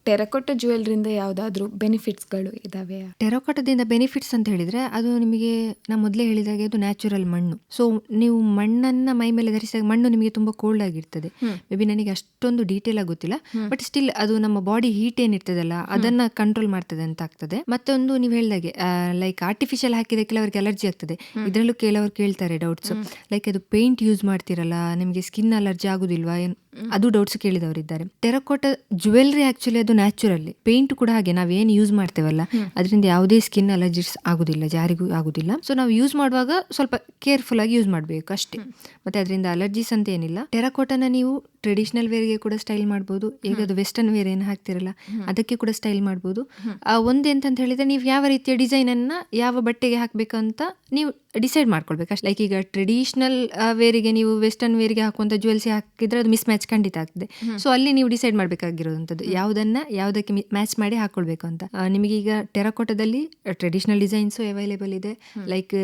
ಟೆರಕೋಟ ಜ್ಯುವೆಲ್ರಿಂದ ಯಾವುದಾದ್ರೂ ಬೆನಿಫಿಟ್ಸ್ಗಳು ಇದಾವೆ? ಟೆರಕೋಟದಿಂದ ಬೆನಿಫಿಟ್ಸ್ ಅಂತ ಹೇಳಿದ್ರೆ, ಅದು ನಿಮಗೆ ನಾನು ಮೊದಲೇ ಹೇಳಿದಾಗೆ ಅದು ನ್ಯಾಚುರಲ್ ಮಣ್ಣು. ಸೊ ನೀವು ಮಣ್ಣನ್ನು ಮೈ ಮೇಲೆ ಧರಿಸಿದಾಗ ಮಣ್ಣು ನಿಮಗೆ ತುಂಬ ಕೋಲ್ಡ್ ಆಗಿರ್ತದೆ. ಮೇ ಬಿ ನನಗೆ ಅಷ್ಟೊಂದು ಡೀಟೇಲ್ ಆಗಿ ಗೊತ್ತಿಲ್ಲ, ಬಟ್ ಸ್ಟಿಲ್ ಅದು ನಮ್ಮ ಬಾಡಿ ಹೀಟ್ ಏನಿರ್ತದಲ್ಲ ಅದನ್ನ ಕಂಟ್ರೋಲ್ ಮಾಡ್ತದೆ ಅಂತ ಆಗ್ತದೆ. ಮತ್ತೊಂದು ನೀವು ಹೇಳಿದಾಗೆ ಲೈಕ್ ಆರ್ಟಿಫಿಷಿಯಲ್ ಹಾಕಿದ್ರೆ ಕೆಲವರಿಗೆ ಅಲರ್ಜಿ ಆಗ್ತದೆ. ಇದರಲ್ಲೂ ಕೆಲವರು ಕೇಳ್ತಾರೆ ಡೌಟ್ಸ್, ಲೈಕ್ ಅದು ಪೇಂಟ್ ಯೂಸ್ ಮಾಡ್ತಿರಲ್ಲ, ನಿಮಗೆ ಸ್ಕಿನ್ ಅಲರ್ಜಿ ಆಗುದಿಲ್ವಾ, ಅದು ಡೌಟ್ಸ್ ಕೇಳಿದವರಿದ್ದಾರೆ. ಟೆರಕೋಟ ಜ್ಯುವೆಲ್ರಿ ಆಕ್ಚುಲಿ ಅದು ನ್ಯಾಚುರಲಿ, ಪೇಂಟ್ ಕೂಡ ಹಾಗೆ ನಾವೇನು ಯೂಸ್ ಮಾಡ್ತೇವಲ್ಲ ಅದರಿಂದ ಯಾವುದೇ ಸ್ಕಿನ್ ಅಲರ್ಜಿಸ್ ಆಗುದಿಲ್ಲ, ಯಾರಿಗೂ ಆಗುದಿಲ್ಲ. ಸೊ ನಾವು ಯೂಸ್ ಮಾಡುವಾಗ ಸ್ವಲ್ಪ ಕೇರ್ಫುಲ್ ಆಗಿ ಯೂಸ್ ಮಾಡಬೇಕು ಅಷ್ಟೇ. ಮತ್ತೆ ಅದರಿಂದ ಅಲರ್ಜಿಸ್ ಅಂತ ಏನಿಲ್ಲ. ಟೆರಕೋಟನ ನೀವು ಟ್ರೆಡಿಷನಲ್ ವೇರ್ಗೆ ಕೂಡ ಸ್ಟೈಲ್ ಮಾಡ್ಬೋದು. ಈಗ ಅದು ವೆಸ್ಟರ್ನ್ ವೇರ್ ಏನು ಹಾಕ್ತಿರಲ್ಲ ಅದಕ್ಕೆ ಕೂಡ ಸ್ಟೈಲ್ ಮಾಡ್ಬೋದು. ಒಂದೆಂತ ಹೇಳಿದ್ರೆ, ನೀವು ಯಾವ ರೀತಿಯ ಡಿಸೈನ್ ಅನ್ನ ಯಾವ ಬಟ್ಟೆಗೆ ಹಾಕ್ಬೇಕಂತ ನೀವು ಡಿಸೈಡ್ ಮಾಡ್ಕೊಳ್ಬೇಕು ಅಷ್ಟೇ. ಲೈಕ್ ಈಗ ಟ್ರೆಡಿಷನಲ್ ವೇರಿಗೆ ನೀವು ವೆಸ್ಟರ್ನ್ ವೇರ್ಗೆ ಹಾಕುವಂಥ ಜ್ಯುವೆಲ್ಸ್ ಹಾಕಿದ್ರೆ ಅದು ಮಿಸ್ ಮ್ಯಾಚ್ ಖಂಡಿತ ಆಗ್ತದೆ. ಸೊ ಅಲ್ಲಿ ನೀವು ಡಿಸೈಡ್ ಮಾಡಬೇಕಾಗಿರೋದಂಥದ್ದು ಯಾವುದಕ್ಕೆ ಮ್ಯಾಚ್ ಮಾಡಿ ಹಾಕೊಳ್ಬೇಕು ಅಂತ. ನಿಮಗೆ ಈಗ ಟೆರಕೋಟದಲ್ಲಿ ಟ್ರೆಡಿಷನಲ್ ಡಿಸೈನ್ಸು ಅವೈಲೇಬಲ್ ಇದೆ, ಲೈಕ್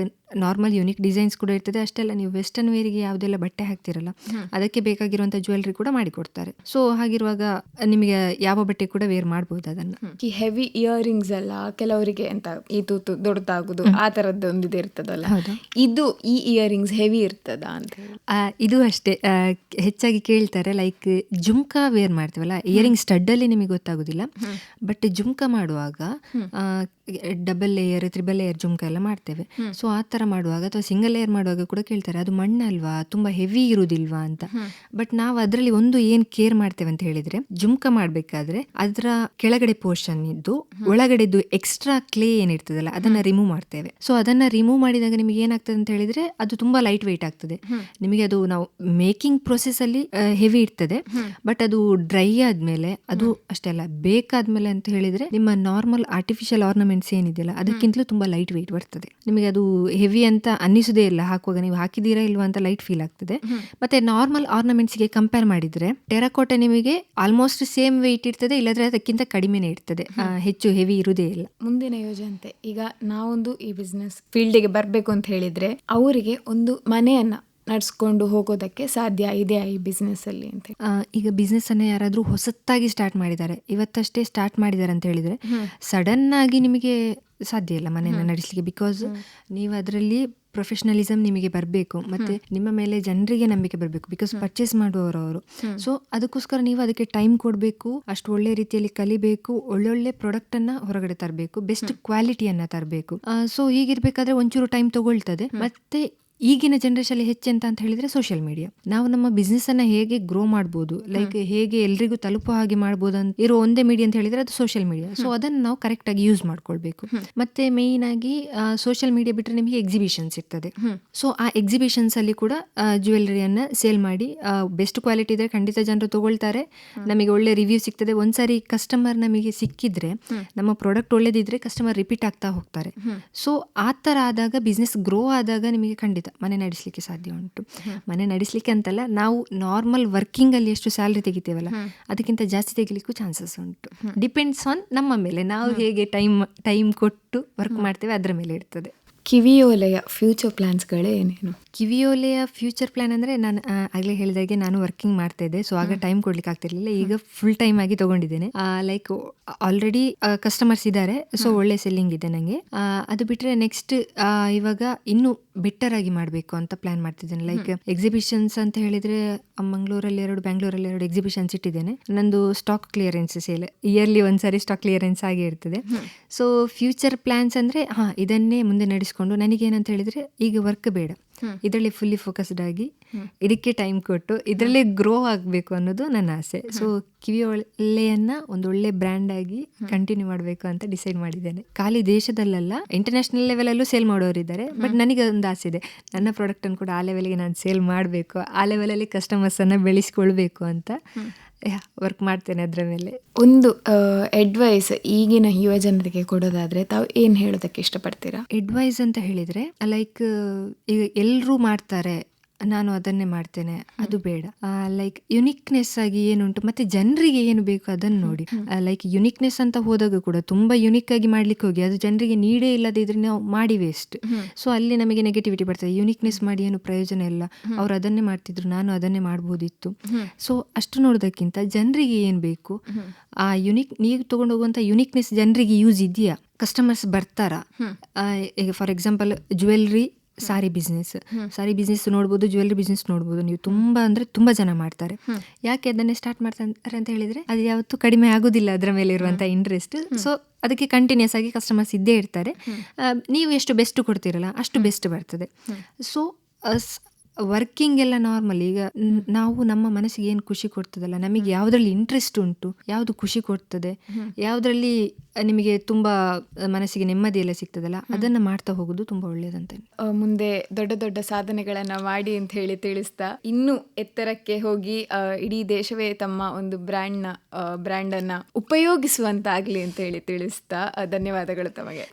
ನಾರ್ಮಲ್ ಯುನಿಕ್ ಡಿಸೈನ್ಸ್ ಕೂಡ ಇರ್ತದೆ. ಅಷ್ಟೆಲ್ಲ ನೀವು ವೆಸ್ಟರ್ನ್ ವೇರಿಗೆ ಯಾವುದೆಲ್ಲ ಬಟ್ಟೆ ಹಾಕ್ತಿರಲ್ಲ ಅದಕ್ಕೆ ಬೇಕಾಗಿರುವಂಥ ಜ್ಯುವೆಲ್ರಿ ಕೂಡ ಮಾಡಿಕೊಡ್ತಾರೆ. ಸೊ ಹಾಗಿರುವಾಗ ನಿಮಗೆ ಯಾವ ಬಟ್ಟೆ ಕೂಡ ವೇರ್ ಮಾಡಬಹುದು ಅದನ್ನು. ಈ ಹೆವಿ ಇಯರಿಂಗ್ಸ್ ಎಲ್ಲ ಕೆಲವರಿಗೆ ಎಂತ ಈ ತೂತು ದೊಡ್ಡದಾಗುದು ಆ ತರದ್ದು ಒಂದು ಇರ್ತದಲ್ಲ, ಹೌದು. ಇದು ಈ ಇಯರಿಂಗ್ಸ್ ಹೆವಿ ಇರ್ತದಾ ಅಂತ ಹೇಳಿ. ಇದು ಅಷ್ಟೇ ಹೆಚ್ಚಾಗಿ ಕೇಳ್ತಾರೆ. ಲೈಕ್ ಜುಮ್ಕಾ ವೇರ್ ಮಾಡ್ತೀವಲ್ಲ, ಇಯರಿಂಗ್ ಸ್ಟಡ್ಡಲ್ಲಿ ನಿಮಗೆ ಗೊತ್ತಾಗೋದಿಲ್ಲ, ಬಟ್ ಜುಮ್ಕಾ ಮಾಡುವಾಗ double layer, triple layer jhumka ಎಲ್ಲ ಮಾಡ್ತೇವೆ. ಸೊ ಆ ಥರ ಮಾಡುವಾಗ ಅಥವಾ ಸಿಂಗಲ್ ಲೇಯರ್ ಮಾಡುವಾಗ ಕೂಡ ಕೇಳ್ತಾರೆ, ಅದು ಮಣ್ಣಲ್ವಾ, ತುಂಬ ಹೆವಿ ಇರುವುದಿಲ್ವಾ ಅಂತ. ಬಟ್ ನಾವು ಅದರಲ್ಲಿ ಒಂದು ಏನು ಕೇರ್ ಮಾಡ್ತೇವೆ ಅಂತ ಹೇಳಿದ್ರೆ, ಜುಮ್ಕಾ ಮಾಡಬೇಕಾದ್ರೆ ಅದರ ಕೆಳಗಡೆ ಪೋರ್ಷನ್ ಇದ್ದು ಒಳಗಡೆದು ಎಕ್ಸ್ಟ್ರಾ ಕ್ಲೇ ಏನಿರ್ತದಲ್ಲ ಅದನ್ನ ರಿಮೂವ್ ಮಾಡ್ತೇವೆ. ಸೊ ಅದನ್ನ ರಿಮೂವ್ ಮಾಡಿದಾಗ ನಿಮಗೆ ಏನಾಗ್ತದೆ ಅಂತ ಹೇಳಿದ್ರೆ, ಅದು ತುಂಬಾ ಲೈಟ್ ವೆಯ್ಟ್ ಆಗ್ತದೆ. ನಿಮಗೆ ಅದು ನಾವು ಮೇಕಿಂಗ್ ಪ್ರೊಸೆಸ್ ಅಲ್ಲಿ ಹೆವಿ ಇರ್ತದೆ, ಬಟ್ ಅದು ಡ್ರೈ ಆದ್ಮೇಲೆ, ಅದು ಅಷ್ಟೇ ಅಲ್ಲ, ಬೇಕಾದ್ಮೇಲೆ ಅಂತ ಹೇಳಿದ್ರೆ ನಿಮ್ಮ ನಾರ್ಮಲ್ ಆರ್ಟಿಫಿಷಿಯಲ್ ಆರ್ನಮೆಂಟ್ಸ್ ಏನಿದೆಯಲ್ಲ ಅದಕ್ಕಿಂತಲೂ ತುಂಬಾ ಲೈಟ್ ವೆಯ್ಟ್ ಬರ್ತದೆ. ನಿಮಗೆ ಅದು ಹೆವಿ ಅಂತ ಅನ್ನಿಸುದೇ ಇಲ್ಲ, ಹಾಕುವಾಗ ನೀವು ಹಾಕಿದೀರಾ ಇಲ್ವಾ ಅಂತ ಲೈಟ್ ಫೀಲ್ ಆಗ್ತದೆ. ಮತ್ತೆ ನಾರ್ಮಲ್ ಆರ್ನಮೆಂಟ್ಸ್ಗೆ ಕಂಪೇರ್ ಮಾಡಿದ್ರೆ ಟೆರಕೋಟಾ ನಿಮಗೆ ಆಲ್ಮೋಸ್ಟ್ ಸೇಮ್ ವೆಯ್ಟ್ ಇರ್ತದೆ, ಇಲ್ಲದ್ರೆ ಅದಕ್ಕಿಂತ ಕಡಿಮೆನೇ ಇರ್ತದೆ, ಹೆಚ್ಚು ಹೆವಿ ಇರುವುದೇ ಇಲ್ಲ. ಮುಂದಿನ ಯೋಜನೆ, ಈಗ ನಾವೊಂದು ಈ ಬಿಸ್ನೆಸ್ ಫೀಲ್ಡಿಗೆ ಬರಬೇಕು ಅಂತ ಹೇಳಿದ್ರೆ ಅವರಿಗೆ ಒಂದು ಮನೆಯನ್ನ ನಡ್ಸ್ಕೊಂಡು ಹೋಗೋದಕ್ಕೆ ಸಾಧ್ಯ ಇದೆಯಾ ಈ ಬಿಸ್ನೆಸ್ ಅಲ್ಲಿ ಅಂತ? ಈಗ ಬಿಸ್ನೆಸ್ ಅನ್ನ ಯಾರಾದ್ರೂ ಹೊಸತ್ತಾಗಿ ಸ್ಟಾರ್ಟ್ ಮಾಡಿದ್ದಾರೆ, ಇವತ್ತಷ್ಟೇ ಸ್ಟಾರ್ಟ್ ಮಾಡಿದ್ದಾರೆ ಅಂತ ಹೇಳಿದ್ರೆ ಸಡನ್ ಆಗಿ ನಿಮಗೆ ಸಾಧ್ಯ ಇಲ್ಲ ಮನೆಯನ್ನ ನಡೆಸಲಿಕ್ಕೆ. ಬಿಕಾಸ್ ನೀವು ಅದರಲ್ಲಿ ಪ್ರೊಫೆಷನಲಿಸಮ್ ನಿಮಗೆ ಬರಬೇಕು, ಮತ್ತೆ ನಿಮ್ಮ ಮೇಲೆ ಜನರಿಗೆ ನಂಬಿಕೆ ಬರಬೇಕು. ಬಿಕಾಸ್ ಪರ್ಚೇಸ್ ಮಾಡುವವರು ಅವರು. ಸೊ ಅದಕ್ಕೋಸ್ಕರ ನೀವು ಅದಕ್ಕೆ ಟೈಮ್ ಕೊಡಬೇಕು, ಅಷ್ಟು ಒಳ್ಳೆ ರೀತಿಯಲ್ಲಿ ಕಲಿಬೇಕು, ಒಳ್ಳೊಳ್ಳೆ ಪ್ರಾಡಕ್ಟ್ ಅನ್ನ ಹೊರಗಡೆ ತರಬೇಕು, ಬೆಸ್ಟ್ ಕ್ವಾಲಿಟಿಯನ್ನ ತರಬೇಕು. ಸೊ ಹೀಗಿರ್ಬೇಕಾದ್ರೆ ಒಂಚೂರು ಟೈಮ್ ತಗೊಳ್ತದೆ. ಮತ್ತೆ ಈಗಿನ ಜನರೇಷನ್ ಹೆಚ್ಚೆಂತ ಅಂತ ಹೇಳಿದ್ರೆ ಸೋಷಿಯಲ್ ಮೀಡಿಯಾ. ನಾವು ನಮ್ಮ ಬಿಸ್ನೆಸ್ ಅನ್ನ ಹೇಗೆ ಗ್ರೋ ಮಾಡ್ಬೋದು, ಲೈಕ್ ಹೇಗೆ ಎಲ್ರಿಗೂ ತಲುಪೋ ಹಾಗೆ ಮಾಡ್ಬೋದು ಅಂತ ಇರೋ ಒಂದೇ ಮೀಡಿಯಾ ಅಂತ ಹೇಳಿದ್ರೆ ಅದು ಸೋಷಿಯಲ್ ಮೀಡಿಯಾ. ಸೊ ಅದನ್ನ ನಾವು ಕರೆಕ್ಟ್ ಆಗಿ ಯೂಸ್ ಮಾಡ್ಕೊಳ್ಬೇಕು. ಮತ್ತೆ ಮೇಯ್ನ್ ಆಗಿ ಸೋಷಿಯಲ್ ಮೀಡಿಯಾ ಬಿಟ್ಟರೆ ನಿಮಗೆ ಎಕ್ಸಿಬಿಷನ್ಸ್ ಇರ್ತದೆ. ಸೊ ಆ ಎಕ್ಸಿಬಿಷನ್ಸ್ ಅಲ್ಲಿ ಕೂಡ ಜ್ಯುವೆಲ್ಲರಿಯನ್ನ ಸೇಲ್ ಮಾಡಿ ಬೆಸ್ಟ್ ಕ್ವಾಲಿಟಿ ಇದ್ರೆ ಖಂಡಿತ ಜನರು ತಗೊಳ್ತಾರೆ, ನಮಗೆ ಒಳ್ಳೆ ರಿವ್ಯೂ ಸಿಗ್ತದೆ. ಒಂದ್ಸಾರಿ ಕಸ್ಟಮರ್ ನಮಗೆ ಸಿಕ್ಕಿದ್ರೆ, ನಮ್ಮ ಪ್ರಾಡಕ್ಟ್ ಒಳ್ಳೇದಿದ್ರೆ ಕಸ್ಟಮರ್ ರಿಪೀಟ್ ಆಗ್ತಾ ಹೋಗ್ತಾರೆ. ಸೊ ಆ ತರ ಆದಾಗ, ಬಿಸ್ನೆಸ್ ಗ್ರೋ ಆದಾಗ ನಿಮಗೆ ಖಂಡಿತ ಮನೆ ನಡೆಸಲಿಕ್ಕೆ ಸಾಧ್ಯ ಉಂಟು. ಮನೆ ನಡೆಸಲಿಕ್ಕೆ ಅಂತಲ್ಲ, ನಾವು ನಾರ್ಮಲ್ ವರ್ಕಿಂಗ್ ಅಲ್ಲಿ ಎಷ್ಟು ಸ್ಯಾಲರಿ ತೆಗಿತೇವಲ್ಲ ಅದಕ್ಕಿಂತ ಜಾಸ್ತಿ ತೆಗಿಲಿಕ್ಕೂ ಚಾನ್ಸಸ್ ಉಂಟು. ಡಿಪೆಂಡ್ಸ್ ಆನ್ ನಮ್ಮ ಮೇಲೆ, ನಾವು ಹೇಗೆ ಟೈಮ್ ಕೊಟ್ಟು ವರ್ಕ್ ಮಾಡ್ತೇವೆ ಅದರ ಮೇಲೆ ಇರ್ತದೆ. ಕಿವಿಯೋಲೆಯ ಫ್ಯೂಚರ್ ಪ್ಲಾನ್ಸ್ಗಳೇ ಏನೇನು? ಕಿವಿಯೋಲೆಯ ಫ್ಯೂಚರ್ ಪ್ಲಾನ್ ಅಂದರೆ, ನಾನು ಆಗಲೇ ಹೇಳಿದಾಗೆ ನಾನು ವರ್ಕಿಂಗ್ ಮಾಡ್ತಾ ಇದ್ದೆ. ಸೊ ಆಗ ಟೈಮ್ ಕೊಡ್ಲಿಕ್ಕೆ ಆಗ್ತಿರ್ಲಿಲ್ಲ. ಈಗ ಫುಲ್ ಟೈಮ್ ಆಗಿ ತಗೊಂಡಿದ್ದೇನೆ. ಲೈಕ್ ಆಲ್ರೆಡಿ ಕಸ್ಟಮರ್ಸ್ ಇದ್ದಾರೆ, ಸೊ ಒಳ್ಳೆ ಸೆಲ್ಲಿಂಗ್ ಇದೆ ನನಗೆ. ಅದು ಬಿಟ್ಟರೆ ನೆಕ್ಸ್ಟ್ ಇವಾಗ ಇನ್ನೂ ಬೆಟರ್ ಆಗಿ ಮಾಡಬೇಕು ಅಂತ ಪ್ಲಾನ್ ಮಾಡ್ತಿದ್ದೇನೆ. ಲೈಕ್ ಎಕ್ಸಿಬಿಷನ್ಸ್ ಅಂತ ಹೇಳಿದ್ರೆ ಮಂಗಳೂರಲ್ಲಿ 2, ಬ್ಯಾಂಗ್ಳೂರಲ್ಲಿ 2 ಎಕ್ಸಿಬಿಷನ್ಸ್ ಇಟ್ಟಿದ್ದೇನೆ. ನಂದು ಸ್ಟಾಕ್ ಕ್ಲಿಯರೆನ್ಸ್ ಸೇಲ್ ಇಯರ್ಲಿ ಒಂದ್ಸಾರಿ ಸ್ಟಾಕ್ ಕ್ಲಿಯರೆನ್ಸ್ ಆಗಿ ಇರ್ತದೆ. ಸೊ ಫ್ಯೂಚರ್ ಪ್ಲಾನ್ಸ್ ಅಂದರೆ ಇದನ್ನೇ ಮುಂದೆ ನಡೆಸಿಕೊಂಡು, ನನಗೇನಂತ ಹೇಳಿದ್ರೆ ಈಗ ವರ್ಕ್ ಬೇಡ, ಇದರಲ್ಲಿ ಫುಲ್ಲಿ ಫೋಕಸ್ಡ್ ಆಗಿ ಇದಕ್ಕೆ ಟೈಮ್ ಕೊಟ್ಟು ಇದರಲ್ಲೇ ಗ್ರೋ ಆಗಬೇಕು ಅನ್ನೋದು ನನ್ನ ಆಸೆ. ಸೊ ಕಿವಿಯೊಲೆಯನ್ನ ಒಂದು ಒಳ್ಳೆ ಬ್ರ್ಯಾಂಡ್ ಆಗಿ ಕಂಟಿನ್ಯೂ ಮಾಡಬೇಕು ಅಂತ ಡಿಸೈಡ್ ಮಾಡಿದ್ದೇನೆ. ಖಾಲಿ ದೇಶದಲ್ಲ, ಇಂಟರ್ನ್ಯಾಷನಲ್ ಲೆವೆಲಲ್ಲೂ ಸೇಲ್ ಮಾಡೋರಿದ್ದಾರೆ. ಬಟ್ ನನಗೆ ಒಂದು ಆಸೆ ಇದೆ, ನನ್ನ ಪ್ರಾಡಕ್ಟ್ ಅನ್ನು ಕೂಡ ಆ ಲೆವೆಲ್ಗೆ ನಾನು ಸೇಲ್ ಮಾಡಬೇಕು, ಆ ಲೆವೆಲಲ್ಲಿ ಕಸ್ಟಮರ್ಸ್ ಅನ್ನ ಬೆಳೆಸ್ಕೊಳ್ಬೇಕು ಅಂತ ವರ್ಕ್ ಮಾಡ್ತೇನೆ ಅದರ ಮೇಲೆ. ಒಂದು ಅಡ್ವೈಸ್ ಈಗಿನ ಯುವ ಜನರಿಗೆ ಕೊಡೋದಾದ್ರೆ ತಾವು ಏನ್ ಹೇಳೋದಕ್ಕೆ ಇಷ್ಟಪಡ್ತೀರಾ? ಅಡ್ವೈಸ್ ಅಂತ ಹೇಳಿದ್ರೆ, ಲೈಕ್ ಈಗ ಎಲ್ಲರೂ ಮಾಡ್ತಾರೆ, ನಾನು ಅದನ್ನೇ ಮಾಡ್ತೇನೆ, ಅದು ಬೇಡ. ಲೈಕ್ ಯುನಿಕ್ನೆಸ್ ಆಗಿ ಏನುಂಟು, ಮತ್ತೆ ಜನರಿಗೆ ಏನು ಬೇಕು ಅದನ್ನು ನೋಡಿ. ಲೈಕ್ ಯುನಿಕ್ನೆಸ್ ಅಂತ ಹೋದಾಗ ಕೂಡ ತುಂಬಾ ಯುನಿಕ್ ಆಗಿ ಮಾಡ್ಲಿಕ್ಕೆ ಹೋಗಿ ಅದು ಜನರಿಗೆ ನೀಡೇ ಇಲ್ಲದೆ ಇದ್ರೆ ನಾವು ಮಾಡಿ ವೇಸ್ಟ್. ಸೊ ಅಲ್ಲಿ ನಮಗೆ ನೆಗೆಟಿವಿಟಿ ಬರ್ತದೆ. ಯುನಿಕ್ನೆಸ್ ಮಾಡಿ ಏನು ಪ್ರಯೋಜನ ಇಲ್ಲ, ಅವ್ರು ಅದನ್ನೇ ಮಾಡ್ತಿದ್ರು, ನಾನು ಅದನ್ನೇ ಮಾಡ್ಬೋದಿತ್ತು. ಸೊ ಅಷ್ಟು ನೋಡೋದಕ್ಕಿಂತ ಜನರಿಗೆ ಏನ್ ಬೇಕು, ಆ ನೀವು ತಗೊಂಡು ಹೋಗುವಂತ ಯುನಿಕ್ನೆಸ್ ಜನರಿಗೆ ಯೂಸ್ ಇದೆಯಾ, ಕಸ್ಟಮರ್ಸ್ ಬರ್ತಾರಾ. ಈಗ for example jewellery, sorry business ನೋಡ್ಬೋದು, ಜ್ಯುವೆಲ್ಲರಿ ಬಿಸ್ನೆಸ್ ನೋಡ್ಬೋದು ನೀವು. ತುಂಬಾ ಅಂದ್ರೆ ತುಂಬಾ ಜನ ಮಾಡ್ತಾರೆ. ಯಾಕೆ ಅದನ್ನೇ ಸ್ಟಾರ್ಟ್ ಮಾಡ್ತಾರೆ ಅಂತ ಹೇಳಿದ್ರೆ, ಅದು ಯಾವತ್ತೂ ಕಡಿಮೆ ಆಗೋದಿಲ್ಲ ಅದರ ಮೇಲೆ ಇರುವಂತ ಇಂಟ್ರೆಸ್ಟ್. ಸೊ ಅದಕ್ಕೆ ಕಂಟಿನ್ಯೂಸ್ ಆಗಿ ಕಸ್ಟಮರ್ಸ್ ಇದ್ದೇ ಇರ್ತಾರೆ. ನೀವು ಎಷ್ಟು ಬೆಸ್ಟ್ ಕೊಡ್ತೀರಲ್ಲ ಅಷ್ಟು ಬೆಸ್ಟ್ ಬರ್ತದೆ. ಸೊ ವರ್ಕಿಂಗ್ ಎಲ್ಲ ನಾರ್ಮಲ್. ಈಗ ನಾವು ನಮ್ಮ ಮನಸ್ಸಿಗೆ ಏನು ಖುಷಿ ಕೊಡ್ತದಲ್ಲ, ನಮಗೆ ಯಾವುದ್ರಲ್ಲಿ ಇಂಟ್ರೆಸ್ಟ್ ಉಂಟು, ಯಾವುದು ಖುಷಿ ಕೊಡ್ತದೆ, ಯಾವುದ್ರಲ್ಲಿ ನಿಮಗೆ ತುಂಬಾ ಮನಸ್ಸಿಗೆ ನೆಮ್ಮದಿ ಎಲ್ಲ ಸಿಗ್ತದಲ್ಲ, ಅದನ್ನ ಮಾಡ್ತಾ ಹೋಗೋದು ತುಂಬಾ ಒಳ್ಳೇದಂತ. ಮುಂದೆ ದೊಡ್ಡ ದೊಡ್ಡ ಸಾಧನೆಗಳನ್ನ ಮಾಡಿ ಅಂತ ಹೇಳಿ ತಿಳಿಸ್ತಾ, ಇನ್ನೂ ಎತ್ತರಕ್ಕೆ ಹೋಗಿ ಇಡೀ ದೇಶವೇ ತಮ್ಮ ಒಂದು ಬ್ರ್ಯಾಂಡ್ ಅನ್ನ ಉಪಯೋಗಿಸುವಂತಾಗ್ಲಿ ಅಂತ ಹೇಳಿ ತಿಳಿಸ್ತಾ, ಧನ್ಯವಾದಗಳು ತಮಗೆ.